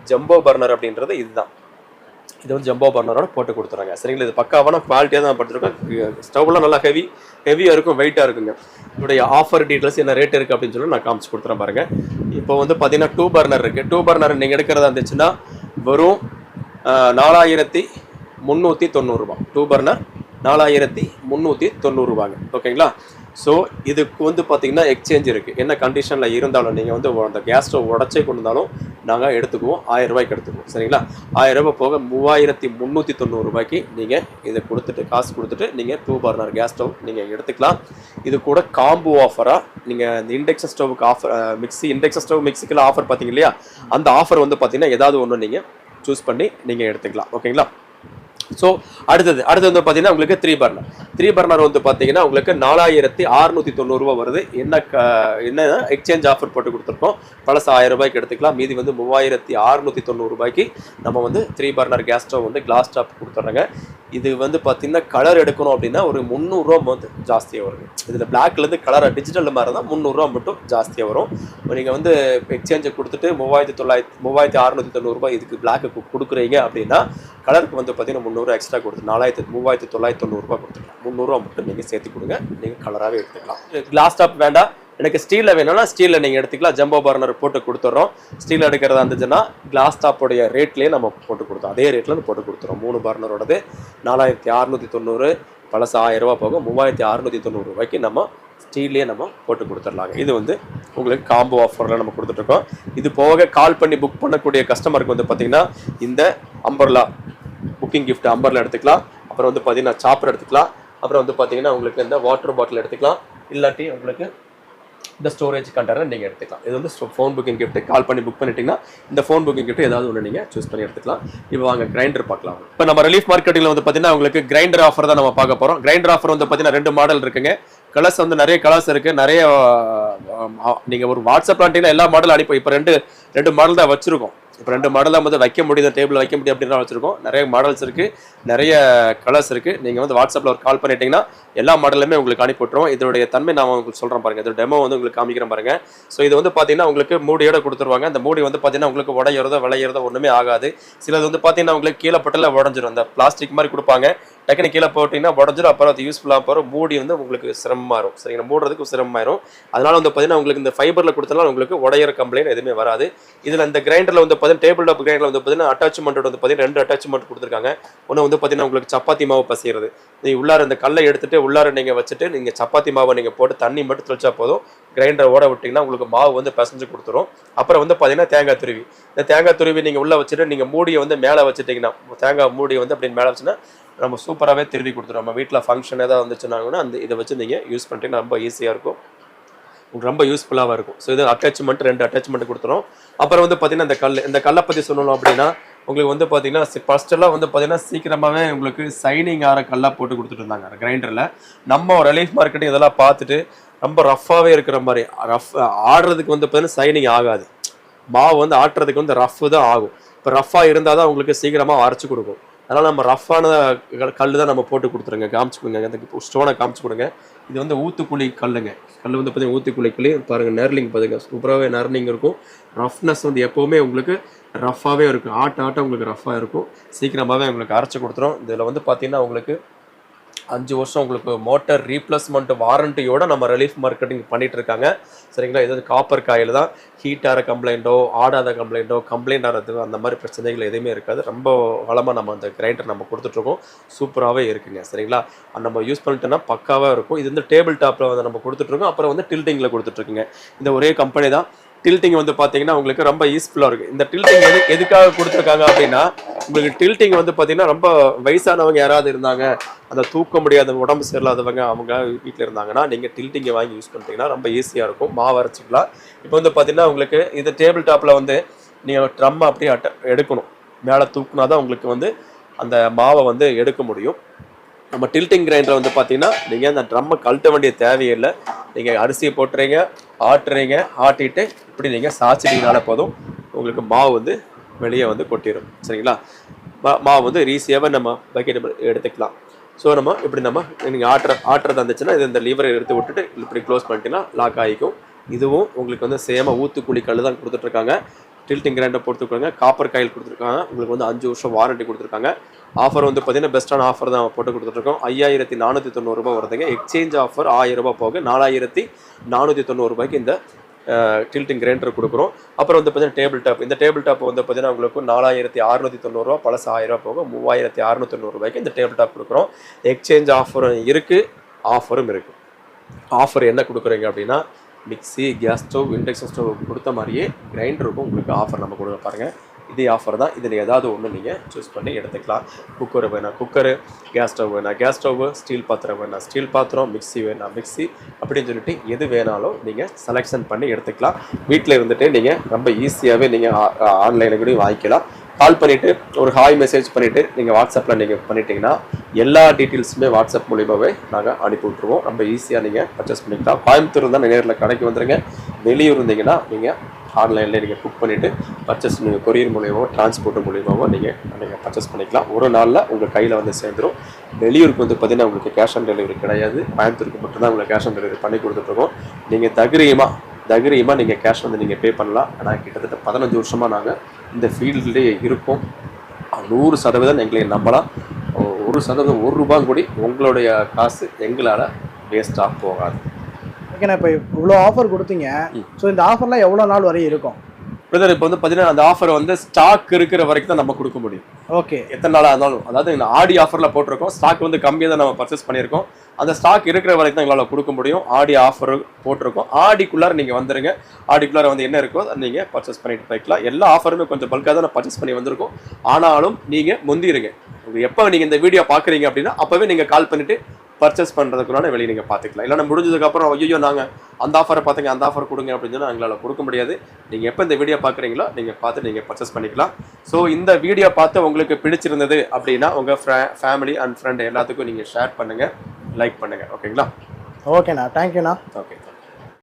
ஜம்போ பர்னர் அப்படின்றது இதுதான். இது வந்து ஜம்போ பர்னரோட போட்டு கொடுத்துறாங்க. சரிங்களா? இது பக்காவான குவாலிட்டியாக தான் படுத்துருக்கோம். ஸ்டவ்லாம் நல்லா ஹெவியாக இருக்கும், வெயிட்டாக இருக்குங்க. இதோடைய ஆஃபர் டீட்டெயில்ஸ் என்ன ரேட் இருக்குது அப்படின்னு சொல்லி நான் காமிச்சு கொடுத்துறேன் பாருங்கள். இப்போ வந்து பார்த்தீங்கன்னா 2 பர்னர் இருக்குது. 2 பர்னர் நீங்கள் எடுக்கிறதா இருந்துச்சுன்னா வெறும் 4390 ரூபா. 2 பர்னர் 4390 ரூபாங்க. ஓகேங்களா? ஸோ இதுக்கு வந்து பார்த்தீங்கன்னா எக்ஸ்சேஞ்ச் இருக்குது. என்ன கண்டிஷனில் இருந்தாலும் நீங்கள் வந்து அந்த கேஸ் ஸ்டவ் உடச்சே கொண்டு வந்தாலும் நாங்கள் எடுத்துக்குவோம். 1000 ரூபாய்க்கு எடுத்துக்குவோம். சரிங்களா? 1000 ரூபாய் போக 3390 ரூபாய்க்கு நீங்கள் இதை கொடுத்துட்டு காசு கொடுத்துட்டு நீங்கள் 2 பர்னர் கேஸ் ஸ்டவ் நீங்கள் எடுத்துக்கலாம். இது கூட காம்போ ஆஃபராக நீங்கள் இந்த இண்டக்ஷன் ஸ்டவ்வுக்கு ஆஃபர், இண்டக்ஷன் ஸ்டவ் மிக்ஸிக்கெல்லாம் ஆஃபர் பார்த்தீங்க இல்லையா, அந்த ஆஃபர் வந்து பார்த்தீங்கன்னா ஏதாவது ஒன்று நீங்கள் சூஸ் பண்ணி நீங்கள் எடுத்துக்கலாம். ஓகேங்களா? ஸோ அடுத்தது வந்து பார்த்தீங்கன்னா உங்களுக்கு 3 பர்னர் வந்து பார்த்தீங்கன்னா உங்களுக்கு 4690 வருது. என்ன எக்ஸ்சேஞ்ச் ஆஃபர் போட்டு கொடுத்துருக்கோம். பழசு 1000 ரூபாய்க்கு எடுத்துக்கலாம், மீதி வந்து 3690 நம்ம வந்து 3 பர்னர் கேஸ் ஸ்டவ் வந்து கிளாஸ் டாப் கொடுத்துட்றாங்க. இது வந்து பார்த்தீங்கன்னா கலர் எடுக்கணும் அப்படின்னா ஒரு 300 வந்து ஜாஸ்தியாக வருது. இதில் பிளாக்லேருந்து கலர் டிஜிட்டல் மாதிரி தான் 300 மட்டும் ஜாஸ்தியாக வரும். நீங்கள் வந்து எக்ஸ்சேஞ்சை கொடுத்துட்டு 3690 இதுக்கு பிளாக்கு கொடுக்குறீங்க அப்படின்னா கலருக்கு வந்து பார்த்தீங்கன்னா 300 எக்ஸ்ட்ரா கொடுத்து 3990 கொடுத்துக்கலாம். 300 மட்டும் நீங்கள் சேர்த்து கொடுங்க, நீங்கள் கலராகவே எடுத்துக்கலாம். கிளாஸ் டாப் வேண்டாம், எனக்கு ஸ்டீலில் வேணும்னா ஸ்டீலில் நீங்கள் எடுத்துக்கலாம். ஜம்போ பர்னர் போட்டு கொடுத்துட்றோம். ஸ்டீல் எடுக்கிறதா இருந்துச்சுன்னா கிளாஸ் டாப்போடைய ரேட்லேயே நம்ம போட்டு கொடுத்தோம், அதே ரேட்டில் போட்டு கொடுத்துறோம். 3 பர்னரோடது 4690, பழசு 1000 ரூபா போக 3690 நம்ம ஸ்டீல்லே நம்ம போட்டு கொடுத்துடலாங்க. இது வந்து உங்களுக்கு காம்போ ஆஃபரில் நம்ம கொடுத்துட்ருக்கோம். இது போக கால் பண்ணி புக் பண்ணக்கூடிய கஸ்டமருக்கு வந்து பார்த்தீங்கன்னா இந்த அம்பர்லா புக்கிங் கிஃப்ட் அம்பர்லா எடுத்துக்கலாம். அப்புறம் வந்து பார்த்தீங்கன்னா சாப்பர் எடுத்துக்கலாம். அப்புறம் வந்து பார்த்தீங்கன்னா உங்களுக்கு இந்த வாட்டர் பாட்டில் எடுத்துக்கலாம். இல்லாட்டி உங்களுக்கு இந்த ஸ்டோரேஜ் கண்டெய்னர் நீங்கள் எடுத்துக்கலாம். இது வந்து ஃபோன் புக்கிங் கிஃப்ட். கால் பண்ணி புக் பண்ணிட்டீங்கன்னா இந்த ஃபோன் புக்கிங் கிஃப்ட் ஏதாவது ஒன்று நீங்கள் சூஸ் பண்ணி எடுத்துக்கலாம். இப்போ வாங்க கிரைண்டர் பார்க்கலாம். இப்போ நம்ம ரிலீஃப் மார்க்கெட்டில் வந்து பார்த்தீங்கன்னா உங்களுக்கு கிரைண்டர் ஆஃபர் தான் நம்ம பார்க்க போகிறோம். கிரைண்டர் ஆஃபர் வந்து பார்த்தீங்கன்னா 2 மாடல் இருக்குங்க. கலர்ஸ் வந்து நிறைய கலர்ஸ் இருக்குது. நிறைய நீங்கள் ஒரு வாட்ஸ்அப் ஆண்டிங்கன்னா எல்லா மாடலும் அனுப்பி இப்போ ரெண்டு மாடல் தான் வச்சுருக்கோம். இப்போ 2 மாடல் தான் வந்து வைக்க முடியுது, டேபிள் வைக்க முடியும் அப்படின்னா வச்சுருக்கோம். நிறைய மாடல்ஸ் இருக்குது, நிறைய கலர்ஸ் இருக்குது. நீங்கள் வந்து வாட்ஸ்அப்பில் ஒரு கால் பண்ணிட்டீங்கன்னா எல்லா மாடலுமே உங்களுக்கு அனுப்பி விட்டுருவோம். இதோடைய தன்மை நான் உங்களுக்கு சொல்கிறேன் பாருங்கள். இதோட டெமோ வந்து உங்களுக்கு காமிக்கிறேன் பாருங்கள். ஸோ இது வந்து பார்த்தீங்கன்னா உங்களுக்கு மூடியோட கொடுத்துருவாங்க. அந்த மூடி வந்து பார்த்தீங்கன்னா உங்களுக்கு உடையிறதோ விளையிறதோ ஒன்றுமே ஆகாது. சிலது வந்து பார்த்தீங்கன்னா உங்களுக்கு கீழே பட்டில் உடஞ்சிரும். அந்த பிளாஸ்டிக் மாதிரி கொடுப்பாங்க, டக்குனு கீழே போட்டிங்கன்னா உடஞ்சிடும். அப்புறம் அது யூஸ்ஃபுல்லாக போகிறோம். மூடி வந்து உங்களுக்கு சிரமமாக இருக்கும். சரிங்களா, மூடுறதுக்கு சிரமமாயிரும். அதனால வந்து பார்த்தீங்கன்னா உங்களுக்கு இந்த ஃபைபரில் கொடுத்தாலும் உங்களுக்கு உடையிற கம்ப்ளைண்ட் எதுவுமே வராது. இதில் இந்த கிரைண்டரில் வந்து பார்த்தீங்கன்னா டேபிள் டாப் கிரைண்டரில் வந்து பார்த்தீங்கன்னா அட்டாச்மெண்ட் வந்து பார்த்தீங்கன்னா 2 அட்டாச்மெண்ட் கொடுத்துருக்காங்க. ஒன்று வந்து பார்த்தீங்கன்னா உங்களுக்கு சப்பாத்தி மாவு பசைகிறது. நீங்கள் உள்ளார இந்த கல்லை எடுத்துட்டு உள்ளார நீங்கள் வச்சுட்டு நீங்கள் சப்பாத்தி மாவை நீங்கள் போட்டு தண்ணி மட்டும் தெளிச்சா போதும். கிரைண்டரை ஓட விட்டிங்கன்னா உங்களுக்கு மாவு வந்து பிசைஞ்சு கொடுத்துரும். அப்புறம் வந்து பார்த்தீங்கன்னா தேங்காய் துருவி. இந்த தேங்காய் துருவி நீங்கள் உள்ளே வச்சுட்டு நீங்கள் மூடியை வந்து மேலே வச்சுட்டிங்கன்னா தேங்காய் மூடியை வந்து அப்படின்னு மேலே வச்சுன்னா நம்ம சூப்பராகவே திருவி கொடுத்துரும். நம்ம வீட்டில் ஃபங்க்ஷன் ஏதாவது வந்துச்சுன்னாங்கன்னா இதை வச்சு நீங்கள் யூஸ் பண்ணிட்டீங்கன்னா ரொம்ப ஈஸியாக இருக்கும், உங்களுக்கு ரொம்ப யூஸ்ஃபுல்லாக இருக்கும். ஸோ இது அட்டாச்மெண்ட் 2 அட்டாச்மெண்ட் கொடுத்துரும். அப்புறம் வந்து பார்த்தீங்கன்னா இந்த கல்லை பற்றி சொல்லணும் அப்படின்னா உங்களுக்கு வந்து பார்த்தீங்கன்னா ஃபர்ஸ்டெல்லாம் வந்து பார்த்தீங்கன்னா சீக்கிரமாகவே உங்களுக்கு சைனிங் ஆகிற கல்லாக போட்டு கொடுத்துட்டு இருந்தாங்க கிரைண்டரில். நம்ம ரிலீஃப் மார்க்கெட்டிங் இதெல்லாம் பார்த்துட்டு ரொம்ப ரஃப்பாகவே இருக்கிற மாதிரி ஆடுறதுக்கு வந்து பார்த்தீங்கன்னா சைனிங் ஆகாது. மாவு வந்து ஆட்டுறதுக்கு வந்து ரஃப்பு தான் ஆகும். இப்போ ரஃப்பாக இருந்தால் தான் உங்களுக்கு சீக்கிரமாக அரைச்சி கொடுக்கும். அதனால் நம்ம ரஃப்பான கல் தான் நம்ம போட்டு கொடுத்துருங்க. காமிச்சு கொடுங்க, அந்த ஸ்டோனை காமிச்சு கொடுங்க. இது வந்து ஊத்துக்குழி கல்லுங்க. கல் வந்து பார்த்தீங்கன்னா ஊத்துக்குழி பாருங்கள், நர்லிங் பாருங்கள், சூப்பராகவே நர்லிங் இருக்கும். ரஃப்னஸ் வந்து எப்போவுமே உங்களுக்கு ரஃப்பாகவே இருக்கும். ஆட்ட உங்களுக்கு ரஃப்பாக இருக்கும். சீக்கிரமாகவே உங்களுக்கு அரைச்சி கொடுத்துரும். இதில் வந்து பார்த்தீங்கன்னா உங்களுக்கு 5 வருஷம் உங்களுக்கு மோட்டர் ரீப்ளேஸ்மெண்ட் வாரண்டியோட நம்ம ரிலீஃப் மார்க்கெட்டிங் பண்ணிட்டு இருக்காங்க. சரிங்களா, இது வந்து காப்பர் காயில் தான். ஹீட் ஆகிற கம்ப்ளைண்ட்டோ ஆடாத கம்ப்ளைண்ட் ஆகிறது அந்த மாதிரி பிரச்சனைகள் எதுவுமே இருக்காது. ரொம்ப வளமாக நம்ம அந்த கிரைண்டர் நம்ம கொடுத்துட்ருக்கோம். சூப்பராகவே இருக்குங்க. சரிங்களா, நம்ம யூஸ் பண்ணிட்டோன்னா பக்காவாக இருக்கும். இது வந்து டேபிள் டாப்பில் வந்து நம்ம கொடுத்துட்ருக்கோம். அப்புறம் வந்து டில்ட்டிங்கில் கொடுத்துட்ருக்குங்க. இந்த ஒரே கம்பெனி தான். டில்ட்டிங் வந்து பார்த்தீங்கன்னா உங்களுக்கு ரொம்ப யூஸ்ஃபுல்லாக இருக்குது. இந்த டில்ட்டிங் எதுக்காக கொடுத்துருக்காங்க அப்படின்னா உங்களுக்கு டில்ட்டிங் வந்து பார்த்தீங்கன்னா ரொம்ப வயசானவங்க யாராவது இருந்தாங்க, அதை தூக்க முடியாத உடம்பு சரியில்லாதவங்க அவங்க வீட்டில் இருந்தாங்கன்னா நீங்கள் டில்ட்டிங்கை வாங்கி யூஸ் பண்ணிட்டீங்கன்னா ரொம்ப ஈஸியாக இருக்கும். மாவு அரைச்சிக்கலாம். இப்போ வந்து பார்த்தீங்கன்னா உங்களுக்கு இது டேபிள் டாப்பில் வந்து நீங்கள் ட்ரம் அப்படியே எடுக்கணும். மேலே தூக்குனா தான் உங்களுக்கு வந்து அந்த மாவை வந்து எடுக்க முடியும். நம்ம டில்ட்டிங் கிரைண்டர் வந்து பார்த்தீங்கன்னா நீங்கள் அந்த ட்ரம்மை கழட்ட வேண்டிய தேவையில்லை. நீங்கள் அரிசியை போட்டுறீங்க, ஆட்டிட்டு இப்படி நீங்கள் சாய்ச்சிட்டிங்கனால போதும், உங்களுக்கு மாவு வந்து வெளியே வந்து கொட்டிடும். சரிங்களா, மாவு வந்து ஈஸியாகவே நம்ம பக்கெட் எடுத்துக்கலாம். ஸோ நம்ம இப்படி நீங்கள் ஆட்டுறது இருந்துச்சுன்னா இது இந்த லீவரை எடுத்து விட்டுட்டு இப்படி க்ளோஸ் பண்ணிட்டீங்கன்னா லாக் ஆகிக்கும். இதுவும் உங்களுக்கு வந்து சேமாக ஊத்துக்குழி கல் தான் கொடுத்துட்ருக்காங்க. டில்ட்டிங் கிரைண்டர் கொடுத்துருக்காங்க. காப்பர் காயில் கொடுத்துருக்காங்க. உங்களுக்கு வந்து 5 வருஷம் வாரண்டி கொடுத்துருக்காங்க. ஆஃபர் வந்து பார்த்தீங்கன்னா பெஸ்ட்டான ஆஃபர் தான் போட்டு கொடுத்துட்ருக்கோம். 5490 வருதுங்க. எக்ஸ்சேஞ்ச் ஆஃபர் 1000 ரூபா போக 4490 இந்த டில்ட்டிங் கிரைண்டர் கொடுக்குறோம். அப்புறம் வந்து பார்த்தீங்கன்னா டேபிள் டாப். இந்த டேபிள் டாப் வந்து பார்த்தீங்கன்னா உங்களுக்கு 4690 பழசு 1000 ரூபா போக 3690 இந்த டேபிள் டாப் கொடுக்குறோம். எக்ஸ்சேஞ்ச் ஆஃபரும் இருக்குது, ஆஃபரும் இருக்குது. ஆஃபர் என்ன கொடுக்குறீங்க அப்படின்னா mixie, gas stove, induction stove கொடுத்த மாதிரியே கிரைண்டருக்கும் உங்களுக்கு ஆஃபர் நம்ம கொடுக்க பாருங்கள். இதே ஆஃபர் தான். இதில் ஏதாவது ஒன்று நீங்கள் சூஸ் பண்ணி எடுத்துக்கலாம். குக்கர் வேணால் குக்கரு, கேஸ் ஸ்டவ் வேணால் கேஸ் ஸ்டவ், ஸ்டீல் பாத்திரம் வேணால் ஸ்டீல் பாத்திரம், மிக்ஸி வேணால் மிக்ஸி, அப்படின்னு சொல்லிட்டு எது வேணாலும் நீங்கள் செலெக்ஷன் பண்ணி எடுத்துக்கலாம். வீட்டில் இருந்துகிட்டே நீங்கள் ரொம்ப ஈஸியாகவே நீங்கள் ஆன்லைனில் கூட வாங்கிக்கலாம். கால் பண்ணிட்டு ஒரு ஹாய் மெசேஜ் பண்ணிட்டு நீங்கள் வாட்ஸ்அப்பில் நீங்கள் பண்ணிட்டீங்கன்னா எல்லா டீட்டெயில்ஸுமே வாட்ஸ்அப் மூலியமாகவே நாங்கள் அனுப்பி விட்ருவோம். ரொம்ப ஈஸியாக நீங்கள் பர்ச்சேஸ் பண்ணிக்கலாம். கோயம்புத்தூர் இருந்தால் நேரில் கடைக்கு வந்துடுங்க. வெளியூர் இருந்தீங்கன்னா நீங்கள் ஆன்லைனில் நீங்கள் புக் பண்ணிவிட்டு பர்ச்சேஸ் நீங்கள் கொரியர் மூலியமாவோ டிரான்ஸ்போர்ட் மூலியமாவோ நீங்கள் பர்ச்சேஸ் பண்ணிக்கலாம். ஒரு நாளில் உங்கள் கையில் வந்து சேர்ந்துடும். வெளியூருக்கு வந்து பார்த்தீங்கன்னா உங்களுக்கு கேஷ் ஆன் டெலிவரி கிடையாது. கோயம்புத்தூருக்கு மட்டும்தான் உங்களுக்கு கேஷ் ஆன் டெலிவரி பண்ணி கொடுத்துட்ருக்கோம். நீங்கள் தைரியமாக நீங்கள் கேஷ் வந்து நீங்கள் பே பண்ணலாம். ஆனால் கிட்டத்தட்ட 15 வருஷமாக நாங்கள் இந்த ஃபீல்ட்லேயே இருக்கோம். 100% எங்களை நம்பலாம். 1% ₹1 கூடி உங்களுடைய காசு எங்களால் வேஸ்ட்டாக போகாது. ஓகேண்ணா, இப்போ இவ்வளோ ஆஃபர் கொடுத்தீங்க. ஸோ இந்த ஆஃபர்லாம் எவ்வளோ நாள் வரை இருக்கும்? பிரதர், இப்போ வந்து பார்த்தீங்கன்னா அந்த ஆஃபர் வந்து ஸ்டாக் இருக்கிற வரைக்கும் தான் நம்ம கொடுக்க முடியும். ஓகே. எத்தனை நாளாக இருந்தாலும், அதாவது இந்த ஆடி ஆஃபரில் போட்டிருக்கோம். ஸ்டாக் வந்து கம்மியாக தான் நம்ம பர்ச்சேஸ் பண்ணியிருக்கோம். அந்த ஸ்டாக் இருக்கிற வரைக்கும் தான் எங்களால் கொடுக்க முடியும். ஆடி ஆஃபர் போட்டிருக்கோம். ஆடிக்குள்ளார நீங்கள் வந்துடுங்க. ஆடிக்குள்ளார வந்து என்ன இருக்கோ அதை நீங்கள் பர்ச்சேஸ் பண்ணிட்டு போய்க்கலாம். எல்லா ஆஃபருமே கொஞ்சம் பல்காக தான் பர்ச்சேஸ் பண்ணி வந்திருக்கோம். ஆனாலும் நீங்கள் முந்திருங்க. எப்போ நீங்கள் இந்த வீடியோ பார்க்குறீங்க அப்படின்னா அப்போவே நீங்கள் கால் பண்ணிவிட்டு பர்ச்சேஸ் பண்ணுறதுக்குள்ளான வெளியே நீங்கள் பார்த்துக்கலாம். இல்லைன்னா முடிஞ்சதுக்கப்புறம் ஐயோ நாங்கள் அந்த ஆஃபரை பார்த்துங்க, அந்த ஆஃபர் கொடுங்க அப்படின்னு சொன்னால் எங்களால் கொடுக்க முடியாது. நீங்கள் எப்போ இந்த வீடியோ பார்க்குறீங்களோ நீங்கள் பார்த்து நீங்கள் பர்ச்சேஸ் பண்ணிக்கலாம். ஸோ இந்த வீடியோ பார்த்து உங்களுக்கு பிடிச்சிருந்தது அப்படின்னா உங்கள் ஃபேமிலி அண்ட் ஃப்ரெண்ட் எல்லாத்துக்கும் நீங்கள் ஷேர் பண்ணுங்கள், லைக் பண்ணுங்கள். ஓகேங்களா? ஓகேண்ணா, தேங்க்யூண்ணா. ஓகே.